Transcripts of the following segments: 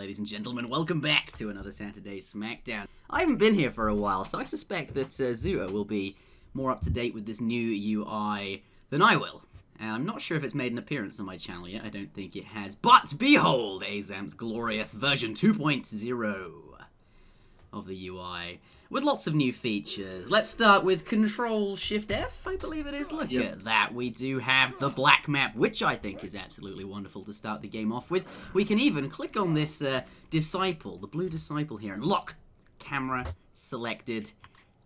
Ladies and gentlemen, welcome back to another Saturday Smackdown. I haven't been here for a while, so I suspect that Zuta will be more up to date with this new UI than I will. And I'm not sure if it's made an appearance on my channel yet, I don't think it has. But behold, Azam's glorious version 2.0 of the UI, with lots of new features. Let's start with Control-Shift-F, I believe it is. Look at that. We do have the black map, which I think is absolutely wonderful to start the game off with. We can even click on this Disciple, the blue Disciple here, and lock camera selected,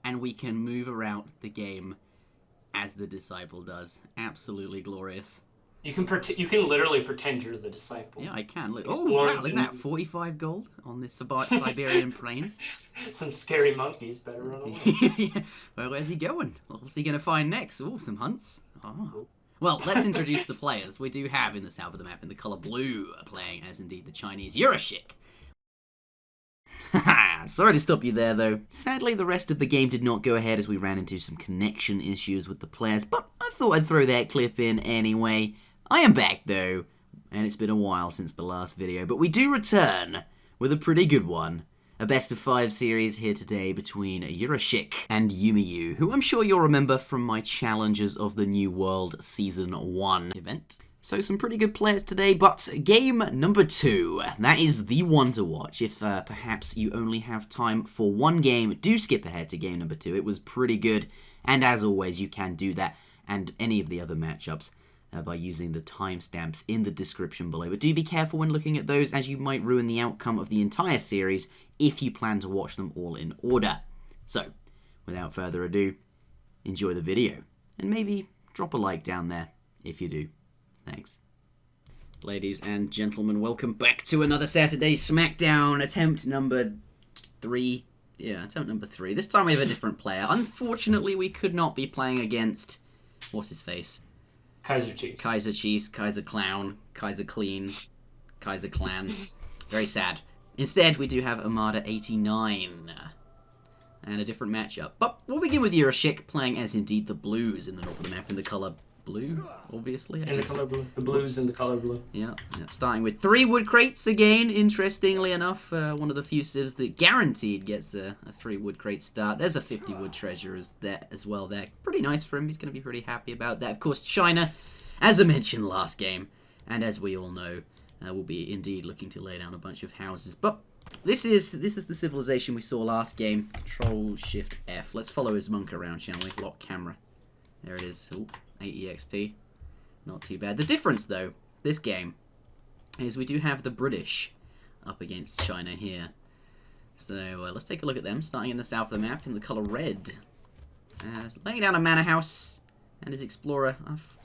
and we can move around the game as the Disciple does. Absolutely glorious. You can literally pretend you're the Disciple. Yeah, I can. Look, oh, wow, look at that. 45 gold on the Siberian plains. Some scary monkeys better run away. Yeah. Well, where's he going? What's he going to find next? Oh, some hunts. Oh. Well, let's introduce the players. We do have in the south of the map, in the color blue, playing as indeed the Chinese Yurashic. Haha, sorry to stop you there though. Sadly, the rest of the game did not go ahead as we ran into some connection issues with the players, but I thought I'd throw that clip in anyway. I am back though, and it's been a while since the last video, but we do return with a pretty good one. A best of 5 series here today between Yurashic and Umeu, who I'm sure you'll remember from my Challenges of the New World Season 1 event. So some pretty good players today, but game number 2, that is the one to watch. If perhaps you only have time for one game, do skip ahead to game number 2. It was pretty good, and as always, you can do that and any of the other matchups by using the timestamps in the description below. But do be careful when looking at those, as you might ruin the outcome of the entire series if you plan to watch them all in order. So, without further ado, enjoy the video, and maybe drop a like down there if you do. Thanks. Ladies and gentlemen, welcome back to another Saturday Smackdown, attempt number 3. Yeah, attempt number 3. This time we have a different player. Unfortunately, we could not be playing against... what's his face? Kaiser Chiefs. Kaiser Chiefs, Kaiser Clown, Kaiser Clean, Kaiser Clan. Very sad. Instead, we do have Armada 89. And a different matchup. But we'll begin with Yurashic playing as indeed the Blues in the north of the map in the colour blue, obviously. In the colour blue. The Blues in the colour blue. Yeah, starting with 3 wood crates again, interestingly enough. One of the few civs that guaranteed gets a 3 wood crate start. There's a 50 wood treasure as well there. Pretty nice for him. He's going to be pretty happy about that. Of course, China, as I mentioned last game, and as we all know, will be indeed looking to lay down a bunch of houses. But this is the civilization we saw last game. Control-Shift-F. Let's follow his monk around, shall we? Lock camera. There it is. Ooh. 8 EXP. Not too bad. The difference, though, this game, is we do have the British up against China here. So let's take a look at them, starting in the south of the map in the colour red. Laying down a manor house, and his explorer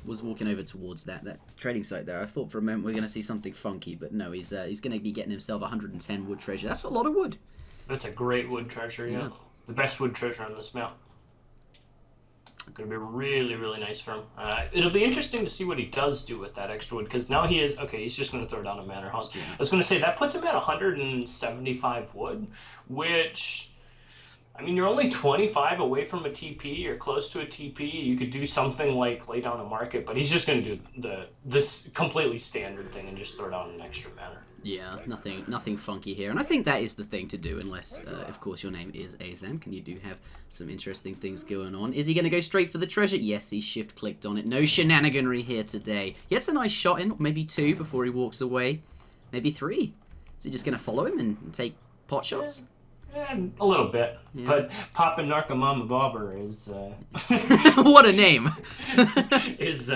was walking over towards that trading site there. I thought for a moment we were going to see something funky, but no, he's going to be getting himself 110 wood treasure. That's a lot of wood. That's a great wood treasure, yeah. The best wood treasure on this map. Going to be really, really nice for him. It'll be interesting to see what he does do with that extra wood, because now he is... okay, he's just going to throw down a manor house. Yeah. I was going to say, that puts him at 175 wood, which... I mean, you're only 25 away from a TP. You're close to a TP. You could do something like lay down a market, but he's just going to do this completely standard thing and just throw down an extra manor. Yeah, nothing funky here. And I think that is the thing to do, unless, of course, your name is Azam, and you do have some interesting things going on. Is he going to go straight for the treasure? Yes, he shift-clicked on it. No shenaniganry here today. He gets a nice shot in, maybe 2 before he walks away. Maybe 3. Is he just going to follow him and take pot shots? Yeah, a little bit. Yeah. But Papa Narcomama Bobber is... what a name! is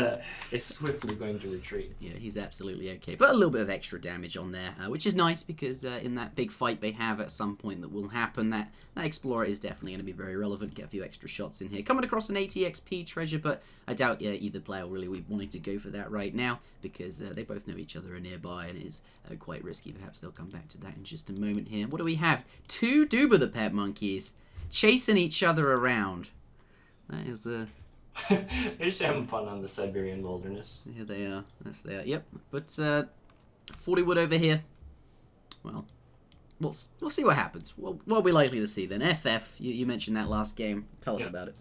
swiftly going to retreat. Yeah, he's absolutely okay. But a little bit of extra damage on there, which is nice, because in that big fight they have at some point that will happen, that Explorer is definitely going to be very relevant. Get a few extra shots in here. Coming across an 80 XP treasure, but I doubt either player will really be wanting to go for that right now, because they both know each other are nearby, and it is quite risky. Perhaps they'll come back to that in just a moment here. What do we have? 2 Duba the pet monkeys chasing each other around. That is They're just having fun on the Siberian wilderness. Here they are. Yes, they are. Yep. But 40 wood over here. Well, we'll see what happens. What are we likely to see then? FF, you mentioned that last game. Tell us about it.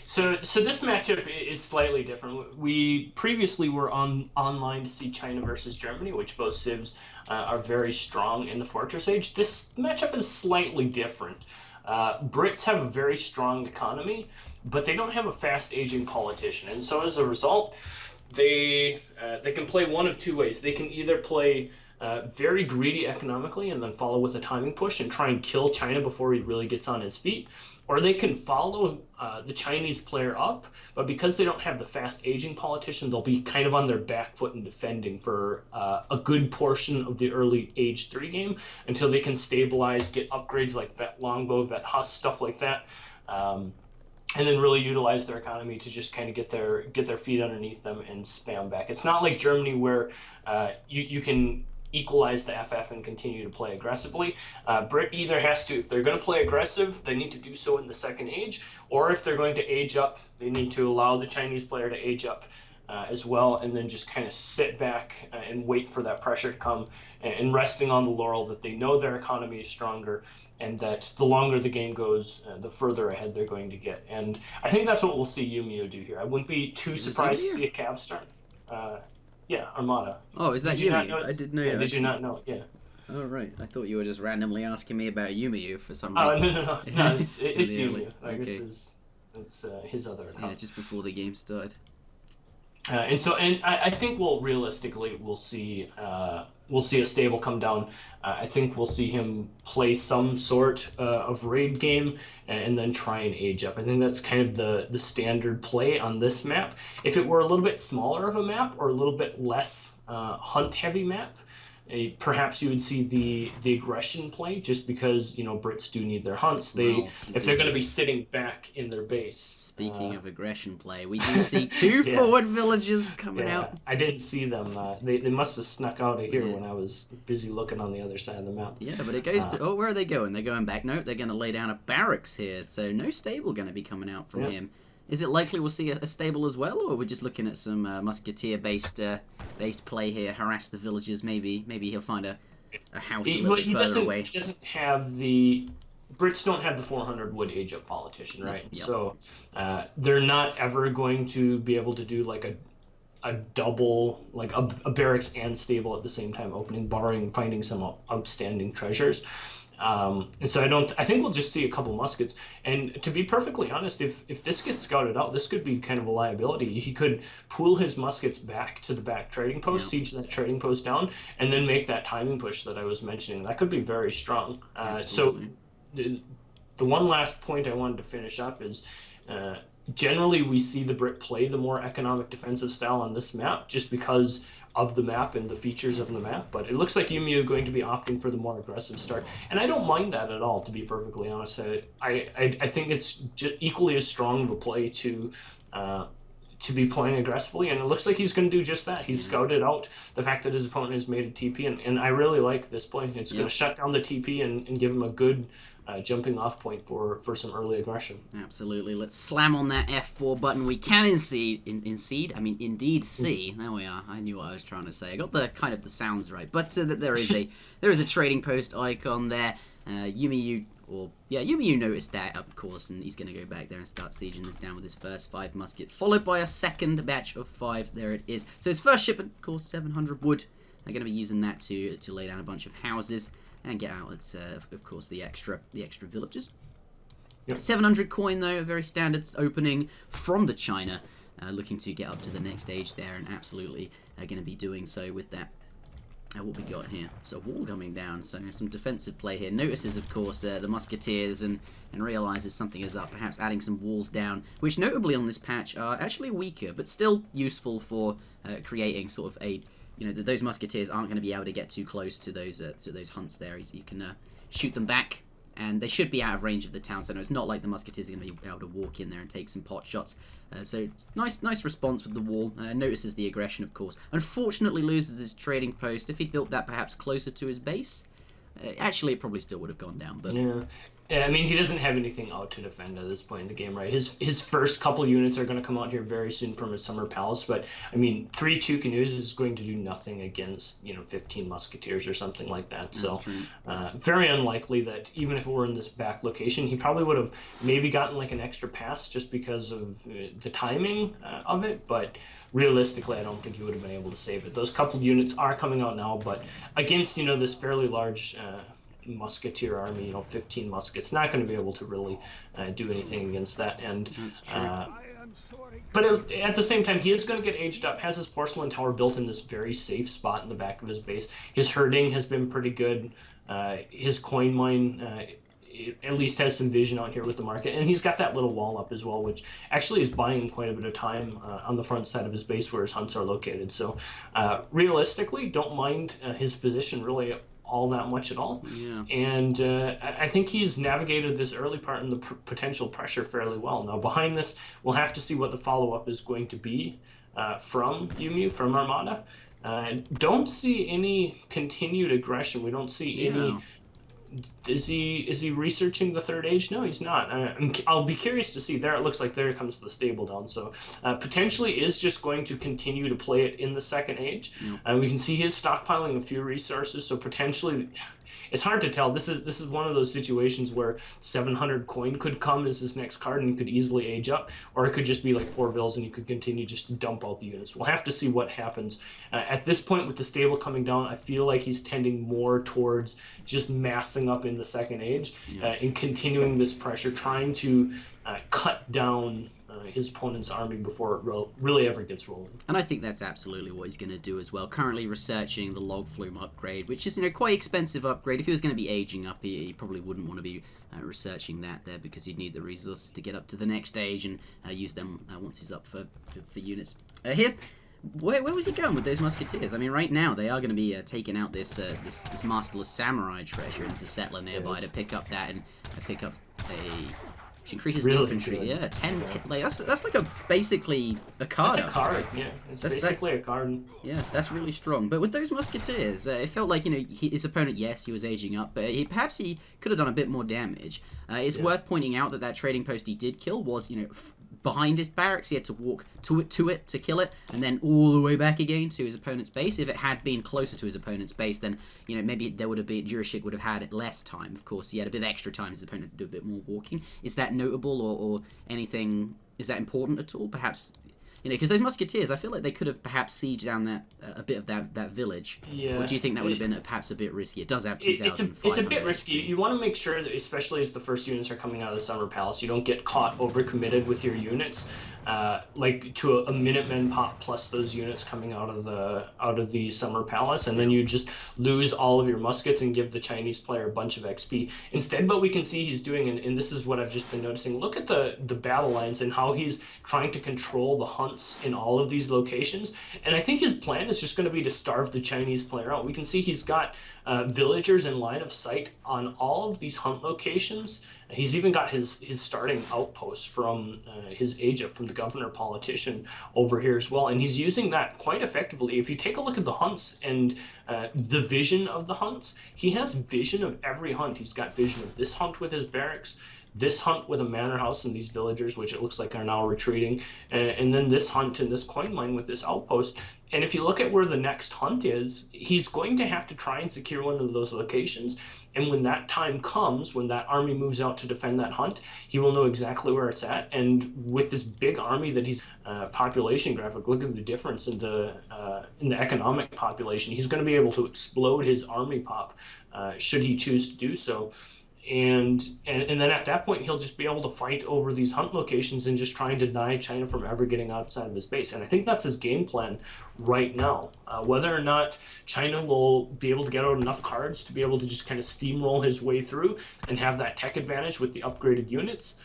So this matchup is slightly different. We previously were online to see China versus Germany, which both civs are very strong in the Fortress Age. This matchup is slightly different. Brits have a very strong economy, but they don't have a fast-aging politician, and so as a result, they can play one of two ways. They can either play very greedy economically and then follow with a timing push and try and kill China before he really gets on his feet, or they can follow the Chinese player up, but because they don't have the fast-aging politician, they'll be kind of on their back foot and defending for a good portion of the early Age 3 game until they can stabilize, get upgrades like Vet Longbow, Vet Huss, stuff like that, and then really utilize their economy to just kind of get their feet underneath them and spam back. It's not like Germany where you can equalize the FF and continue to play aggressively. Brit either has to, if they're going to play aggressive, they need to do so in the second age, or if they're going to age up, they need to allow the Chinese player to age up as well, and then just kind of sit back and wait for that pressure to come, and resting on the laurel that they know their economy is stronger, and that the longer the game goes, the further ahead they're going to get. And I think that's what we'll see Umeu do here. I wouldn't be too surprised to see a Cav start. Yeah, Armada. Oh, is that Umeu? I didn't know. Yeah, did you not know? Yeah. Oh, right. I thought you were just randomly asking me about Umeu for some reason. Oh, no. It's Umeu. Like, okay. It's his other account. Yeah, just before the game started. And I think realistically we'll see a stable come down. I think we'll see him play some sort of raid game and then try and age up. I think that's kind of the standard play on this map. If it were a little bit smaller of a map or a little bit less hunt heavy map, perhaps you would see the aggression play, just because Brits do need their hunts. If they're going to be sitting back in their base. Speaking of aggression play, we do see two forward villagers coming out. I didn't see them. They must have snuck out of here when I was busy looking on the other side of the map. Yeah, but it goes to where are they going? They're going back. Nope, they're going to lay down a barracks here, so no stable going to be coming out from him. Is it likely we'll see a stable as well, or we're just looking at some musketeer-based play here, harass the villagers? Maybe he'll find a house a little bit further away. He doesn't have the... Brits don't have the 400 wood age-up politician, right? Yep. So they're not ever going to be able to do like a double, like a barracks and stable at the same time opening, barring finding some outstanding treasures. And so I think we'll just see a couple muskets. And to be perfectly honest, if this gets scouted out, this could be kind of a liability. He could pool his muskets back to the back trading post, siege that trading post down, and then make that timing push that I was mentioning. That could be very strong. So the one last point I wanted to finish up is generally we see the Brit play the more economic defensive style on this map just because of the map and the features of the map, but it looks like Umeu is going to be opting for the more aggressive start, and I don't mind that at all, to be perfectly honest. I think it's equally as strong of a play to be playing aggressively, and it looks like he's going to do just that. He's scouted out the fact that his opponent has made a TP, and I really like this play. It's going to shut down the TP and give him a good jumping off point for some early aggression. Absolutely. Let's slam on that F4 button. We can indeed see. There we are. I knew what I was trying to say. I got the sounds right. But there is a trading post icon there. Umeu noticed that, of course, and he's going to go back there and start sieging this down with his first 5 musket, followed by a second batch of 5. There it is. So his first shipment, of course, 700 wood. They're going to be using that to lay down a bunch of houses and get out, of course, the extra villages. Yep. 700 coin, though, a very standard opening from the China, looking to get up to the next stage there, and absolutely going to be doing so with that. What we got here? So wall coming down, so some defensive play here. Notices, of course, the musketeers and realizes something is up, perhaps adding some walls down, which notably on this patch are actually weaker, but still useful for creating sort of a... those musketeers aren't going to be able to get too close to those hunts there. You can shoot them back, and they should be out of range of the town center. It's not like the musketeers are going to be able to walk in there and take some pot shots. So nice response with the wall. Notices the aggression, of course. Unfortunately loses his trading post. If he'd built that perhaps closer to his base, actually it probably still would have gone down. But yeah, Yeah, I mean, he doesn't have anything out to defend at this point in the game, right? His first couple units are going to come out here very soon from his Summer Palace, but I mean, 3 Chukanus is going to do nothing against, 15 Musketeers or something like that. That's so, true. very unlikely that even if it were in this back location, he probably would have maybe gotten like an extra pass just because of the timing of it, but realistically, I don't think he would have been able to save it. Those couple units are coming out now, but against, this fairly large musketeer army, 15 muskets, not going to be able to really do anything against that. And but at the same time, he is going to get aged up, has his porcelain tower built in this very safe spot in the back of his base. His herding has been pretty good. His coin mine at least has some vision out here with the market, and he's got that little wall up as well, which actually is buying him quite a bit of time on the front side of his base where his hunts are located. So realistically, don't mind his position really all that much at all. Yeah. And I think he's navigated this early part in the potential pressure fairly well. Now behind this, we'll have to see what the follow-up is going to be from Umeu, from Armada. Don't see any continued aggression. We don't see any... Is he researching the third age? No, he's not. I'll be curious to see. There it looks like there comes the stable down. So potentially is just going to continue to play it in the second age. We can see his stockpiling a few resources. So potentially, it's hard to tell. This is one of those situations where 700 coin could come as his next card and he could easily age up, or it could just be like 4 vills and he could continue just to dump out the units. We'll have to see what happens. At this point with the stable coming down, I feel like he's tending more towards just massing up in the second age and continuing this pressure, trying to cut down his opponent's army before it really ever gets rolling. And I think that's absolutely what he's going to do as well. Currently researching the log flume upgrade, which is quite expensive upgrade. If he was going to be aging up, he probably wouldn't want to be researching that there, because he'd need the resources to get up to the next stage and use them once he's up for units. Here, where was he going with those musketeers? I mean, right now they are going to be taking out this masterless samurai treasure, and there's a settler nearby to pick up that and pick up which increases really infantry. good. Yeah, 10. Like that's like basically a card. That's a card. Yeah, it's basically a card. Yeah, that's really strong. But with those musketeers, it felt like his opponent. Yes, he was aging up, but perhaps he could have done a bit more damage. It's worth pointing out that trading post he did kill was behind his barracks. He had to walk to it to kill it, and then all the way back again to his opponent's base. If it had been closer to his opponent's base, then maybe there would have been Yurashic would have had less time. Of course, he had a bit of extra time. His opponent to do a bit more walking. Is that notable or anything? Is that important at all? Perhaps. Because those musketeers, I feel like they could have perhaps sieged down a bit of that village. Yeah. Or do you think that would have been perhaps a bit risky? It does have 2,500. It's a bit risky. You want to make sure that, especially as the first units are coming out of the Summer Palace, you don't get caught overcommitted with your units. Like to a Minutemen pop plus those units coming out of the Summer Palace, and then you just lose all of your muskets and give the Chinese player a bunch of XP. Instead, what we can see he's doing, and this is what I've just been noticing, look at the battle lines and how he's trying to control the hunts in all of these locations. And I think his plan is just going to be to starve the Chinese player out. We can see he's got villagers in line of sight on all of these hunt locations. He's even got his starting outpost from his agent, from the governor politician over here as well. And he's using that quite effectively. If you take a look at the hunts and the vision of the hunts, he has vision of every hunt. He's got vision of this hunt with his barracks, this hunt with a manor house and these villagers, which it looks like are now retreating, and then this hunt and this coin mine with this outpost. And if you look at where the next hunt is, he's going to have to try and secure one of those locations. And when that time comes, when that army moves out to defend that hunt, he will know exactly where it's at. And with this big army that he's population graphic, look at the difference in the economic population. He's going to be able to explode his army pop should he choose to do so. And then at that point, he'll just be able to fight over these hunt locations and just try and deny China from ever getting outside of his base. And I think that's his game plan right now. Whether or not China will be able to get out enough cards to be able to just kind of steamroll his way through and have that tech advantage with the upgraded units,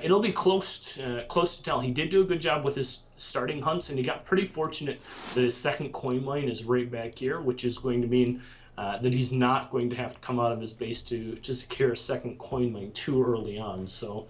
it'll be close to tell. He did do a good job with his starting hunts, and he got pretty fortunate that his second coin mine is right back here, which is going to mean that he's not going to have to come out of his base to secure a second coin mine too early on. So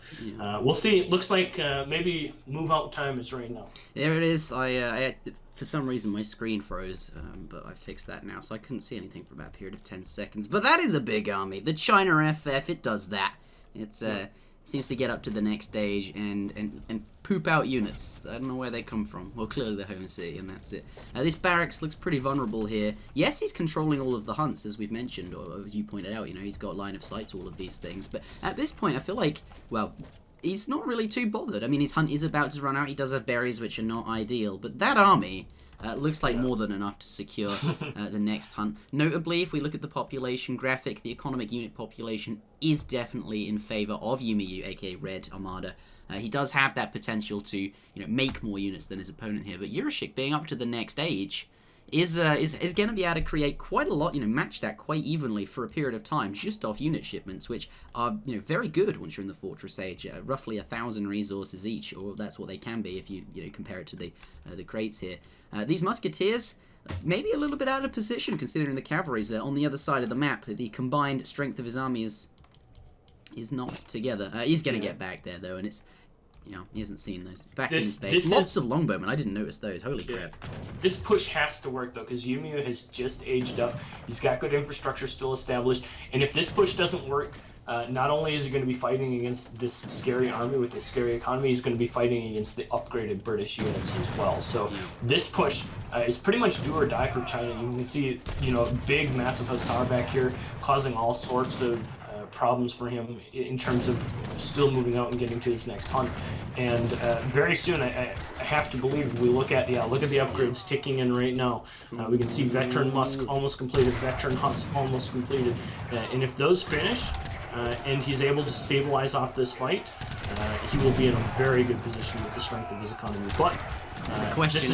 we'll see. It looks like maybe move out time is right now. There it is. I for some reason my screen froze, but I fixed that now, so I couldn't see anything for about a period of 10 seconds. But that is a big army. The China FF, it does that. It seems to get up to the next stage and poop out units. I don't know where they come from. Well, clearly the home city, and that's it. This barracks looks pretty vulnerable here. Yes, he's controlling all of the hunts, as we've mentioned, or as you pointed out. You know, he's got line of sight to all of these things. But at this point, I feel like, well, he's not really too bothered. I mean, his hunt is about to run out. He does have berries, which are not ideal. But that army looks like more than enough to secure the next hunt. Notably, if we look at the population graphic, the economic unit population is definitely in favor of Umeu, aka Red Armada. He does have that potential to, make more units than his opponent here. But Yurashic, being up to the next age, is going to be able to create quite a lot, match that quite evenly for a period of time, just off unit shipments, which are, very good once you're in the Fortress Age. Roughly 1,000 resources each, or that's what they can be if you, compare it to the crates here. These musketeers, maybe a little bit out of position considering the cavalry's on the other side of the map. The combined strength of his army is not together. He's going to get back there though, and it's, he hasn't seen those. Back in space. Lots of longbowmen. I didn't notice those. Holy crap. This push has to work though, because Umeu has just aged up. He's got good infrastructure still established, and if this push doesn't work, not only is he going to be fighting against this scary army with this scary economy, he's going to be fighting against the upgraded British units as well. So this push is pretty much do or die for China. You can see, big, massive Hussar back here causing all sorts of problems for him in terms of still moving out and getting to his next hunt. And very soon, I have to believe, we look at the upgrades ticking in right now. We can see Veteran Musk almost completed, Veteran Husk almost completed. And if those finish, and he's able to stabilize off this fight, he will be in a very good position with the strength of his economy. But this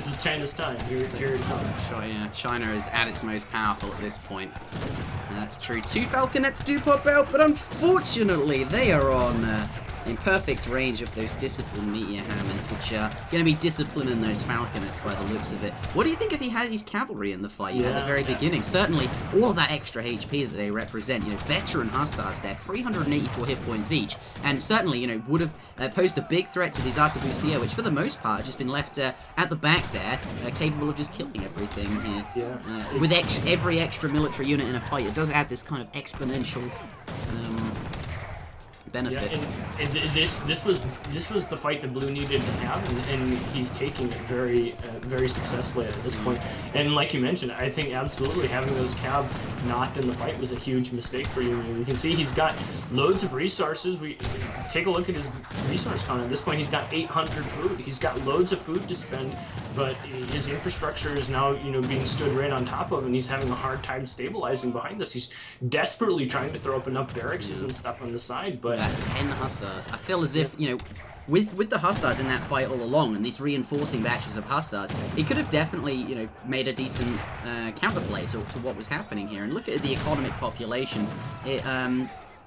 is China's time. Here it comes. China is at its most powerful at this point. That's true. 2 Falconets do pop out, but unfortunately they are on in perfect range of those disciplined meteor hammers, which are going to be disciplining those Falconets by the looks of it. What do you think if he had his cavalry in the fight at the very beginning? Certainly, all of that extra HP that they represent, veteran Hussars there, 384 hit points each, and certainly, would have posed a big threat to these arquebusiers, which for the most part have just been left at the back there, capable of just killing everything here. With every extra military unit in a fight, it does add this kind of exponential benefit. Yeah, and this was the fight that Blue needed to have, and he's taking it very very successfully at this point. And like you mentioned, I think absolutely having those cav not in the fight was a huge mistake for you. You can see he's got loads of resources. We take a look at his resource count. At this point, he's got 800 food. He's got loads of food to spend, but his infrastructure is now being stood right on top of, and he's having a hard time stabilizing behind this. He's desperately trying to throw up enough barracks and stuff on the side, but 10 Hussars. I feel as if, with the Hussars in that fight all along and these reinforcing batches of Hussars, he could have definitely, made a decent counterplay to what was happening here. And look at the economic population.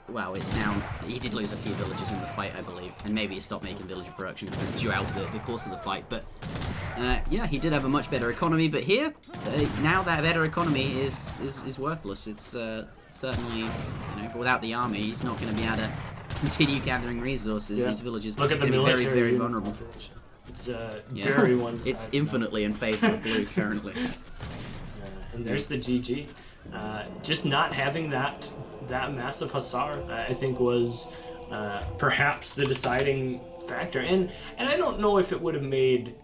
Well, it's down. He did lose a few villages in the fight, I believe, and maybe he stopped making villager production throughout the course of the fight. But yeah, he did have a much better economy. But here, now that better economy is worthless. It's certainly, without the army, he's not going to be able to continue gathering resources. These villages are very, very vulnerable. It's very one-sided. It's infinitely in favor of Blue currently. And there's the GG. Just not having that massive Hussar, I think, was perhaps the deciding factor. And I don't know if it would have made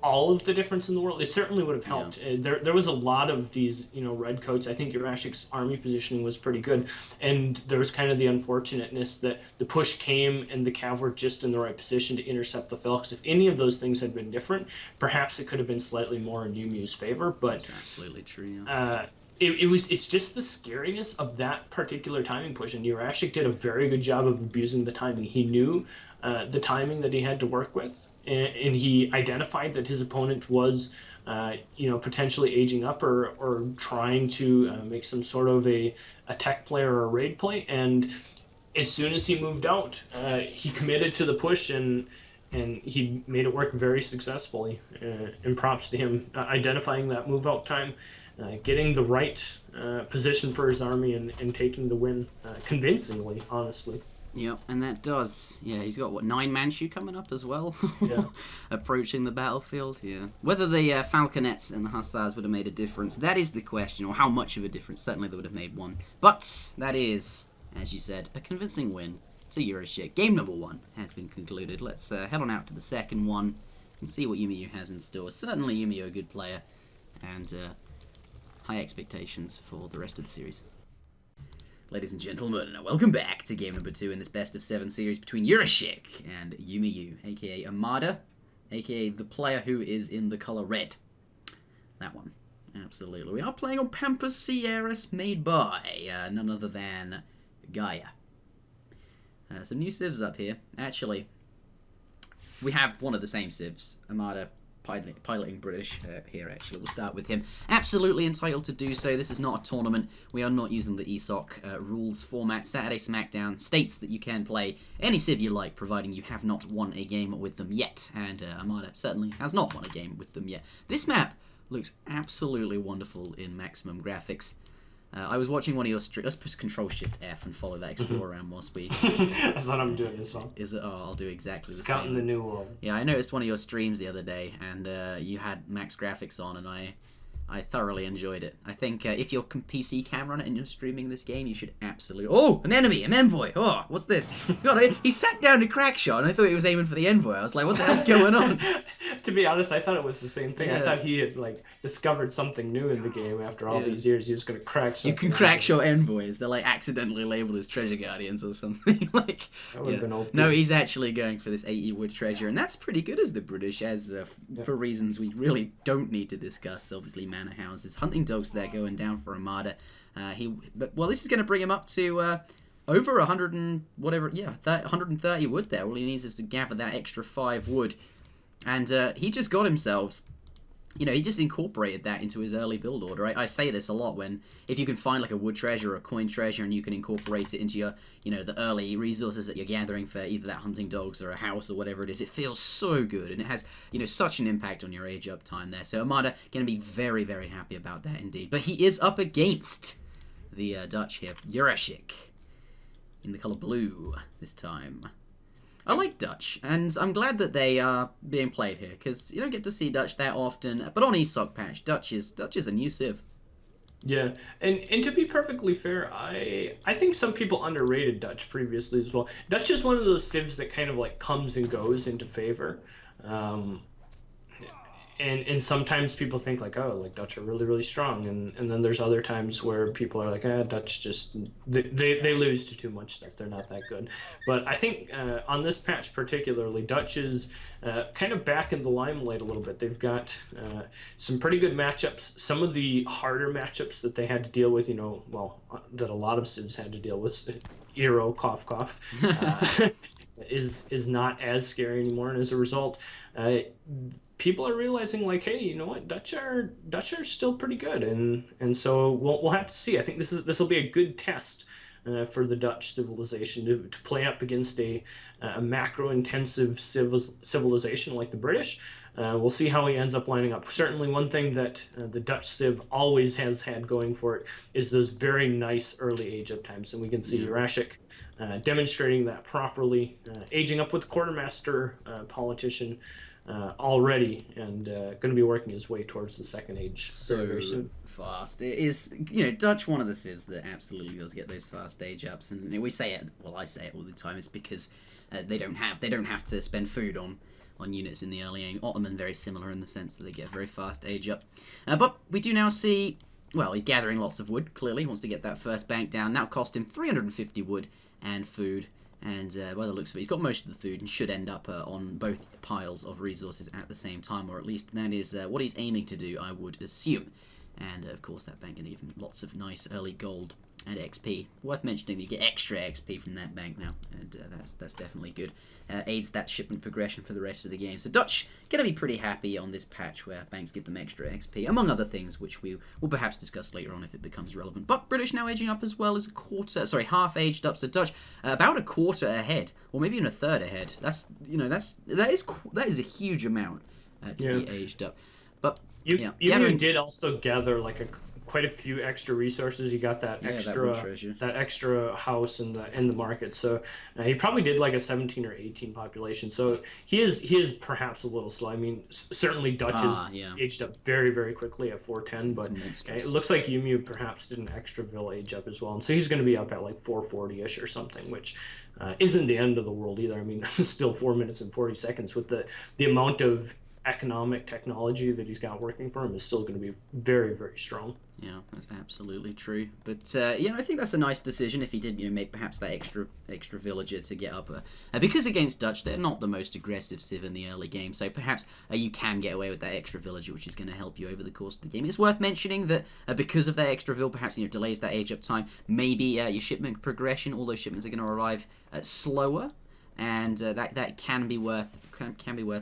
all of the difference in the world. It certainly would have helped. There was a lot of these, red coats. I think Yurashic's army positioning was pretty good, and there was kind of the unfortunateness that the push came and the cav were just in the right position to intercept the Felks. If any of those things had been different, perhaps it could have been slightly more in Umeu's favor. But that's absolutely true. It's just the scariness of that particular timing push, and Yurashic did a very good job of abusing the timing. He knew the timing that he had to work with, and he identified that his opponent was, potentially aging up or trying to make some sort of a tech play or a raid play. And as soon as he moved out, he committed to the push, and he made it work very successfully. And props to him identifying that move out time, getting the right position for his army, and taking the win convincingly, honestly. Yep, and that does. Yeah, he's got, 9 Manchu coming up as well? Yeah. Approaching the battlefield, yeah. Whether the Falconets and the Hussars would have made a difference, that is the question, or how much of a difference. Certainly they would have made one. But that is as you said, a convincing win to Yurashic. Game number 1 has been concluded. Let's head on out to the second one and see what Umeu has in store. Certainly Umeu a good player, and high expectations for the rest of the series. Ladies and gentlemen, welcome back to game number 2 in this best of 7 series between Yurashic and Umeu, aka Armada, aka the player who is in the colour red. That one. Absolutely. We are playing on Pampas Sierras, made by none other than Gaia. Some new civs up here. Actually, we have one of the same civs, Armada, piloting British here, actually. We'll start with him. Absolutely entitled to do so. This is not a tournament. We are not using the ESOC rules format. Saturday Smackdown states that you can play any civ you like, providing you have not won a game with them yet. And Armada certainly has not won a game with them yet. This map looks absolutely wonderful in maximum graphics. I was watching one of your streams. Let's press Control-Shift-F and follow that Explorer around whilst we... That's what I'm doing this one. Is it? Oh, I'll do exactly the Scouting same. the new world. Yeah, I noticed one of your streams the other day, and you had max graphics on, and I thoroughly enjoyed it. I think if you're PC cam runner and you're streaming this game, you should absolutely... Oh, an enemy! An envoy! Oh, what's this? God, he sat down to crack shot, and I thought he was aiming for the envoy. I was like, what the hell's going on? To be honest, I thought it was the same thing. Yeah. I thought he had discovered something new in the game after all these years. He was going to crack shot. You can crack shot envoys. They're accidentally labeled as treasure guardians or something. That would have been OP. No, he's actually going for this 80 wood treasure, and that's pretty good as the British, as for reasons we really don't need to discuss. Obviously, manor houses, hunting dogs there going down for Armada. This is going to bring him up to over 100 and whatever. 130 wood there. All he needs is to gather that extra 5 wood, and he just got himself. He just incorporated that into his early build order. I say this a lot if you can find a wood treasure or a coin treasure and you can incorporate it into your, the early resources that you're gathering for either that hunting dogs or a house or whatever it is. It feels so good, and it has, such an impact on your age up time there. So Armada going to be very, very happy about that indeed. But he is up against the Dutch here, Yurashic, in the colour blue this time. I like Dutch, and I'm glad that they are being played here, because you don't get to see Dutch that often. But on ESOC patch, Dutch is a new civ. Yeah, and to be perfectly fair, I think some people underrated Dutch previously as well. Dutch is one of those civs that kind of comes and goes into favor. And sometimes people think Dutch are really, really strong, and then there's other times where people are Dutch just they lose to too much stuff. They're not that good. But I think on this patch particularly, Dutch is kind of back in the limelight a little bit. They've got some pretty good matchups. Some of the harder matchups that they had to deal with, that a lot of civs had to deal with, Eero, cough, cough, is not as scary anymore, and as a result, people are realizing hey, you know what, Dutch are still pretty good, and so we'll have to see. I think this will be a good test for the Dutch civilization to play up against a macro intensive civilization like the British. We'll see how he ends up lining up. Certainly one thing that the Dutch civ always has had going for it is those very nice early age up times, and we can see Yurashic demonstrating that properly, aging up with the quartermaster politician already, and going to be working his way towards the second age very soon. Fast. It is, Dutch, one of the civs that absolutely does get those fast age ups, and we say it. Well, I say it all the time. It's because they don't have to spend food on units in the early game. Ottoman very similar in the sense that they get very fast age up. But we do now see. Well, he's gathering lots of wood. Clearly, he wants to get that first bank down. Now cost him 350 wood and food. And by the looks of it, he's got most of the food and should end up on both piles of resources at the same time, or at least that is what he's aiming to do, I would assume. And of course, that bank can give him lots of nice early gold and XP. Worth mentioning that you get extra XP from that bank now, and that's definitely good. Aids that shipment progression for the rest of the game. So Dutch gonna be pretty happy on this patch where banks give them extra XP, among other things, which we will perhaps discuss later on if it becomes relevant. But British now aging up as well as half aged up. So Dutch about a quarter ahead, or maybe even a third ahead. That is a huge amount to be aged up. But you did also gather quite a few extra resources. He got that that extra house in the market. So he probably did like a 17 or 18 population. So he is perhaps a little slow. I mean, certainly Dutch is aged up very, very quickly at 410, but it looks like Umeu perhaps did an extra Vil age up as well, and so he's going to be up at like 440-ish or something, which isn't the end of the world either. I mean, still 4 minutes and 40 seconds with the amount of economic technology that he's got working for him is still going to be very, very strong. Yeah, that's absolutely true. But I think that's a nice decision if he did, make perhaps that extra villager to get up. Because against Dutch, they're not the most aggressive civ in the early game, so perhaps you can get away with that extra villager, which is going to help you over the course of the game. It's worth mentioning that because of that extra vil, perhaps delays that age up time. Maybe your shipment progression, all those shipments are going to arrive slower. And that can be worth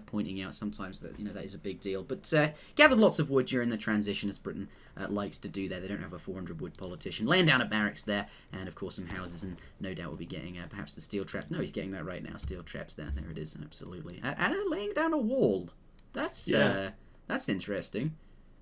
pointing out sometimes that that is a big deal. But gathered lots of wood during the transition, as Britain likes to do there. They don't have a 400 wood politician. Laying down a barracks there, and of course some houses, and no doubt will be getting perhaps the steel traps. No, he's getting that right now. Steel traps there. There it is, absolutely. And laying down a wall. That's interesting.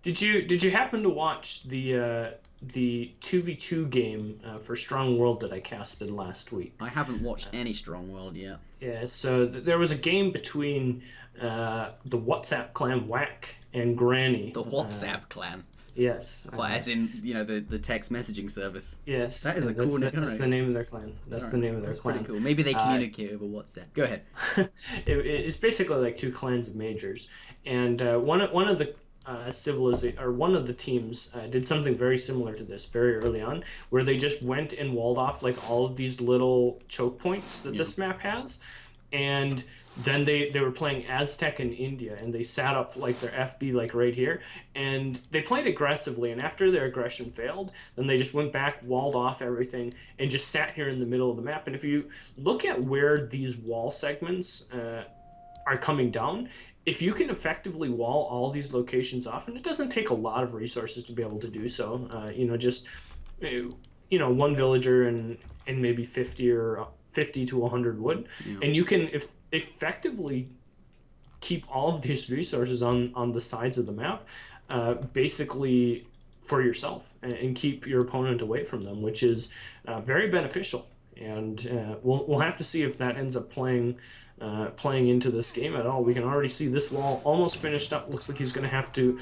Did you happen to watch the 2v2 game for Strong World that I casted last week? I haven't watched any Strong World yet. Yeah, so there was a game between the WhatsApp clan Whack and Granny. The WhatsApp clan? Yes. Well, as in, the text messaging service? Yes. That is a cool name. That's the name of their clan. That's the name of their clan. Pretty cool. Maybe they communicate over WhatsApp. Go ahead. It's basically like two clans of majors. And one of the one of the teams did something very similar to this very early on, where they just went and walled off like all of these little choke points that this map has, and then they were playing Aztec in India, and they sat up like their FB like right here, and they played aggressively, and after their aggression failed, then they just went back, walled off everything, and just sat here in the middle of the map. And if you look at where these wall segments are coming down, if you can effectively wall all these locations off, and it doesn't take a lot of resources to be able to do so, just one villager and maybe 50 to 100 wood, and you can effectively keep all of these resources on the sides of the map, basically for yourself, and keep your opponent away from them, which is very beneficial. And we'll have to see if that ends up playing into this game at all. We can already see this wall almost finished up. Looks like he's going to have to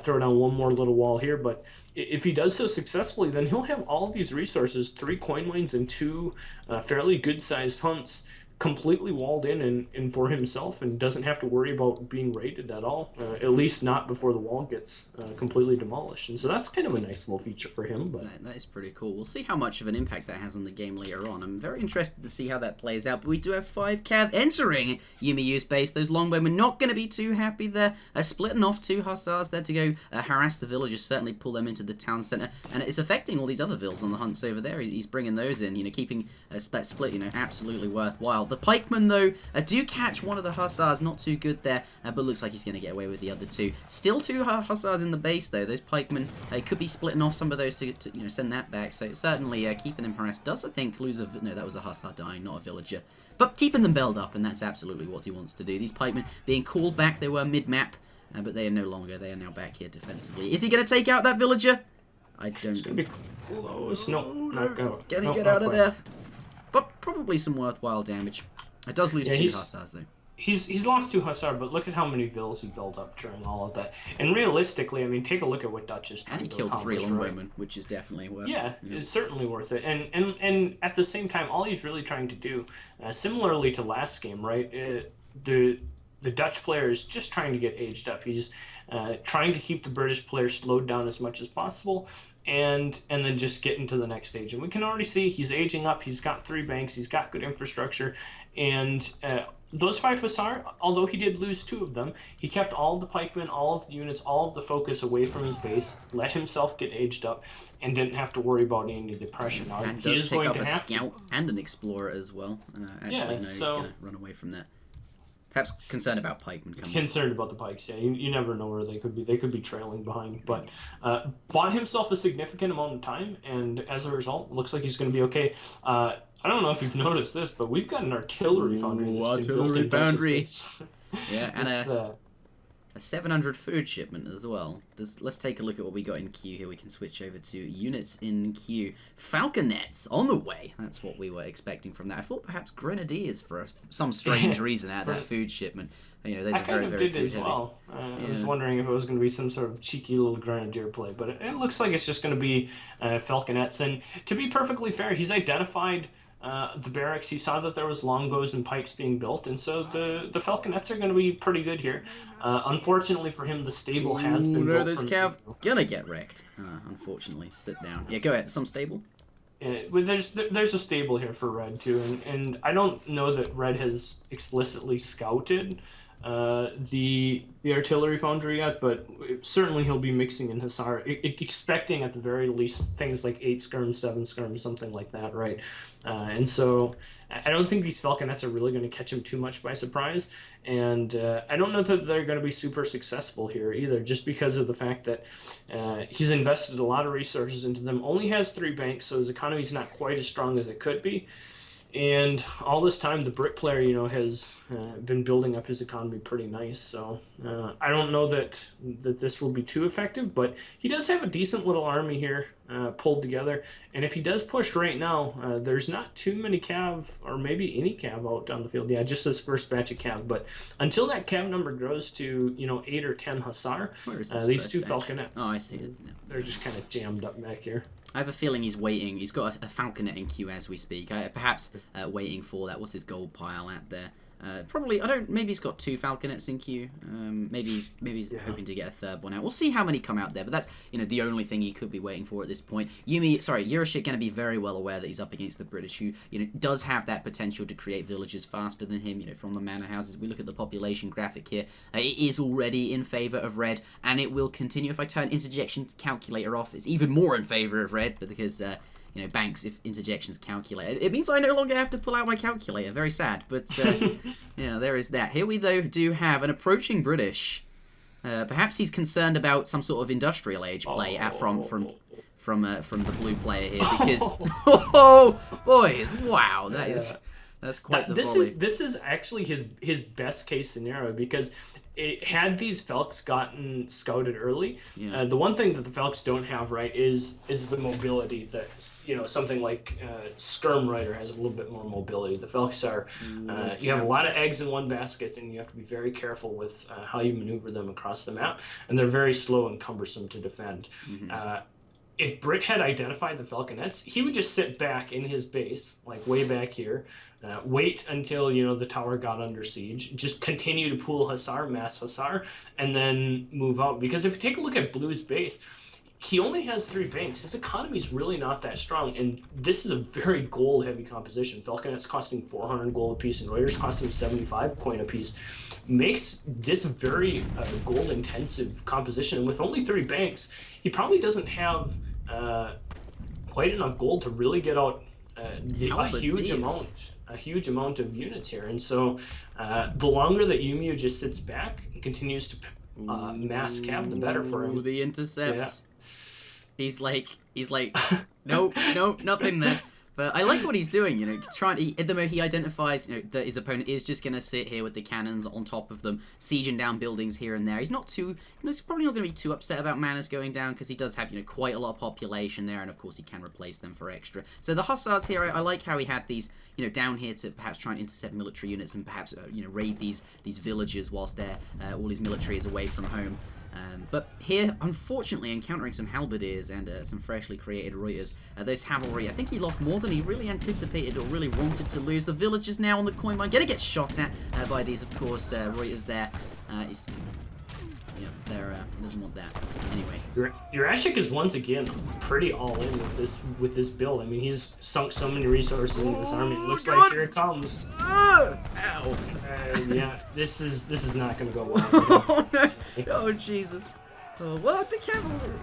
throw down one more little wall here, but if he does so successfully, then he'll have all of these resources, 3 coin mines and 2 fairly good-sized hunts, completely walled in and for himself, and doesn't have to worry about being raided at all, at least not before the wall gets completely demolished. And so that's kind of a nice little feature for him. But that is pretty cool. We'll see how much of an impact that has on the game later on. I'm very interested to see how that plays out, but we do have 5 cav entering Umeu's base. Those longbowmen not going to be too happy there, splitting off 2 hussars there to go harass the villagers, certainly pull them into the town centre, and it's affecting all these other vills on the hunts over there. He's bringing those in, keeping that split, absolutely worthwhile. The pikemen, though, do catch one of the hussars. Not too good there, but looks like he's going to get away with the other 2. Still 2 hussars in the base, though. Those pikemen could be splitting off some of those to send that back. So certainly keeping them harassed. Does, I think, lose a... No, that was a hussar dying, not a villager. But keeping them belled up, and that's absolutely what he wants to do. These pikemen being called back. They were mid-map, but they are no longer. They are now back here defensively. Is he going to take out that villager? I don't... It's going to be close. No, not go. Get out of there. But probably some worthwhile damage. It does lose 2 hussars, though. He's lost 2 hussar, but look at how many vills he built up during all of that. And realistically, I mean, take a look at what Dutch is trying to accomplish. And he killed 3 longbowmen, which is definitely worth it. Yeah, it's certainly worth it. And at the same time, all he's really trying to do, similarly to last game, right? The Dutch player is just trying to get aged up. He's trying to keep the British player slowed down as much as possible, and then just get into the next stage. And we can already see he's aging up. He's got 3 banks. He's got good infrastructure. And those 5 hussar, although he did lose 2 of them, he kept all of the pikemen, all of the units, all of the focus away from his base, let himself get aged up, and didn't have to worry about any depression. Now, and does pick up a scout and an explorer as well. He's going to run away from that. Perhaps concerned about pikemen coming. Concerned about the pikes, yeah. You never know where they could be. They could be trailing behind. But bought himself a significant amount of time, and as a result, looks like he's going to be okay. I don't know if you've noticed this, but we've got an artillery foundry that's been built in Dutch's base. Yeah, and a 700 food shipment as well. Let's take a look at what we got in queue here. We can switch over to units in queue. Falconets on the way. That's what we were expecting from that. I thought perhaps grenadiers for some strange reason out of that food shipment. You know, those are very, very food heavy. Well. I was wondering if it was going to be some sort of cheeky little grenadier play, but it looks like it's just going to be falconets. And to be perfectly fair, he's identified the barracks. He saw that there was longbows and pikes being built, and so the falconets are going to be pretty good here. Unfortunately for him, the stable has been built. This cav gonna get wrecked. Unfortunately, sit down. Yeah, go ahead. Some stable. Yeah, well, there's a stable here for Red too, and I don't know that Red has explicitly scouted the artillery foundry yet, but certainly he'll be mixing in Hussar, expecting at the very least things like 8 skirms, 7 skirms, something like that, right? And so I don't think these falconets are really going to catch him too much by surprise, and I don't know that they're going to be super successful here either, just because of the fact that he's invested a lot of resources into them, only has 3 banks, so his economy's not quite as strong as it could be. And all this time, the brick player, you know, has been building up his economy pretty nice. So I don't know that this will be too effective, but he does have a decent little army here pulled together. And if he does push right now, there's not too many cav, or maybe any cav out on the field. Yeah, just this first batch of cav. But until that cav number grows to, you know, 8 or 10 Hussar, these 2 falconets. Oh, I see it. They're just kind of jammed up back here. I have a feeling he's waiting. He's got a falconet in queue as we speak. Perhaps waiting for that. What's his gold pile at there? Probably, maybe he's got 2 falconets in queue. Maybe he's hoping to get a 3rd one out. We'll see how many come out there, but that's, you know, the only thing he could be waiting for at this point. Yurashic going to be very well aware that he's up against the British, who, you know, does have that potential to create villages faster than him, you know, from the manor houses. We look at the population graphic here. It is already in favor of Red, and it will continue. If I turn Interjection calculator off, it's even more in favor of Red, but because you know, banks, if interjections calculated. It means I no longer have to pull out my calculator. Very sad, but yeah, there is that. Here we, though, do have an approaching British. Perhaps he's concerned about some sort of industrial age play from the blue player here, because oh boys, wow, that's quite the volley. This is actually his best case scenario, because had these Falks gotten scouted early, the one thing that the Falks don't have, right, is the mobility that, you know, something like Skirm Rider has a little bit more mobility. The Falks are, you have a lot of eggs in one basket, and you have to be very careful with how you maneuver them across the map, and they're very slow and cumbersome to defend. If Brick had identified the falconets, he would just sit back in his base, like way back here, wait until, you know, the tower got under siege, just continue to pool Hussar, mass Hussar, and then move out. Because if you take a look at Blue's base, he only has 3 banks. His economy's really not that strong, and this is a very gold-heavy composition. Falconets costing 400 gold apiece, and Raiders costing 75 coin apiece. Makes this a very gold-intensive composition, and with only 3 banks, he probably doesn't have quite enough gold to really get out a huge amount of units here. And so the longer that Umeu just sits back and continues to mass cav, the better for him. The intercepts. Yeah. He's like, nope, nothing there. But I like what he's doing, you know, at the moment he identifies, you know, that his opponent is just going to sit here with the cannons on top of them, sieging down buildings here and there. He's not too, you know, he's probably not going to be too upset about manors going down, because he does have, you know, quite a lot of population there, and of course he can replace them for extra. So the Hussars here, I like how he had these, you know, down here to perhaps try and intercept military units and perhaps, you know, raid these villages whilst all his military is away from home. But here, unfortunately, encountering some halberdiers and some freshly created Reuters. Those cavalry, I think he lost more than he really anticipated or really wanted to lose. The villagers now on the coin mine, gonna get shot at by these, of course, Reuters there. He doesn't want that. Anyway. Yurashic is once again pretty all in with this build. I mean, he's sunk so many resources into this army. It looks like here it comes. Ow! Yeah, this is not going to go well. Oh, no. Oh, Jesus. Oh, what? The cavalry?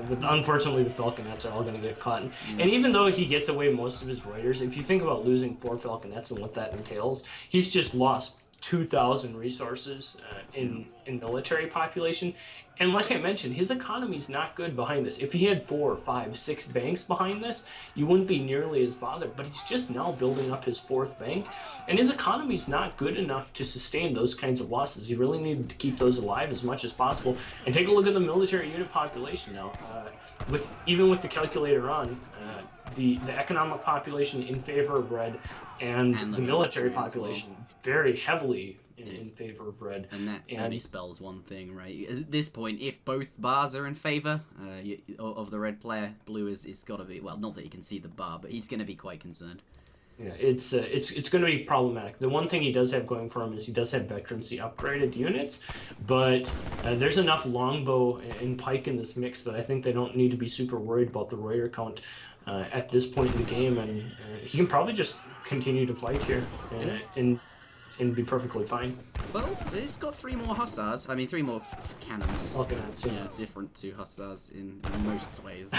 But unfortunately, the falconets are all going to get caught. And even though he gets away most of his Reuters, if you think about losing 4 falconets and what that entails, he's just lost 2,000 resources in in military population. And like I mentioned, his economy's not good behind this. If he had 4, 5, 6 banks behind this, you wouldn't be nearly as bothered. But he's just now building up his 4th bank, and his economy's not good enough to sustain those kinds of losses. He really needed to keep those alive as much as possible. And take a look at the military unit population now. Even with the calculator on, the economic population in favor of red, and the military population very heavily in favor of red. And that only spells one thing, right? At this point, if both bars are in favor of the red player, blue is got to be, well, not that he can see the bar, but he's going to be quite concerned. Yeah, it's going to be problematic. The one thing he does have going for him is he does have veterancy upgraded units, but there's enough longbow and pike in this mix that I think they don't need to be super worried about the Reuter count at this point in the game, and he can probably just continue to fight here and be perfectly fine. Well, he's got 3 more hussars. I mean, 3 more cannons. Okay, yeah, different to hussars in most ways.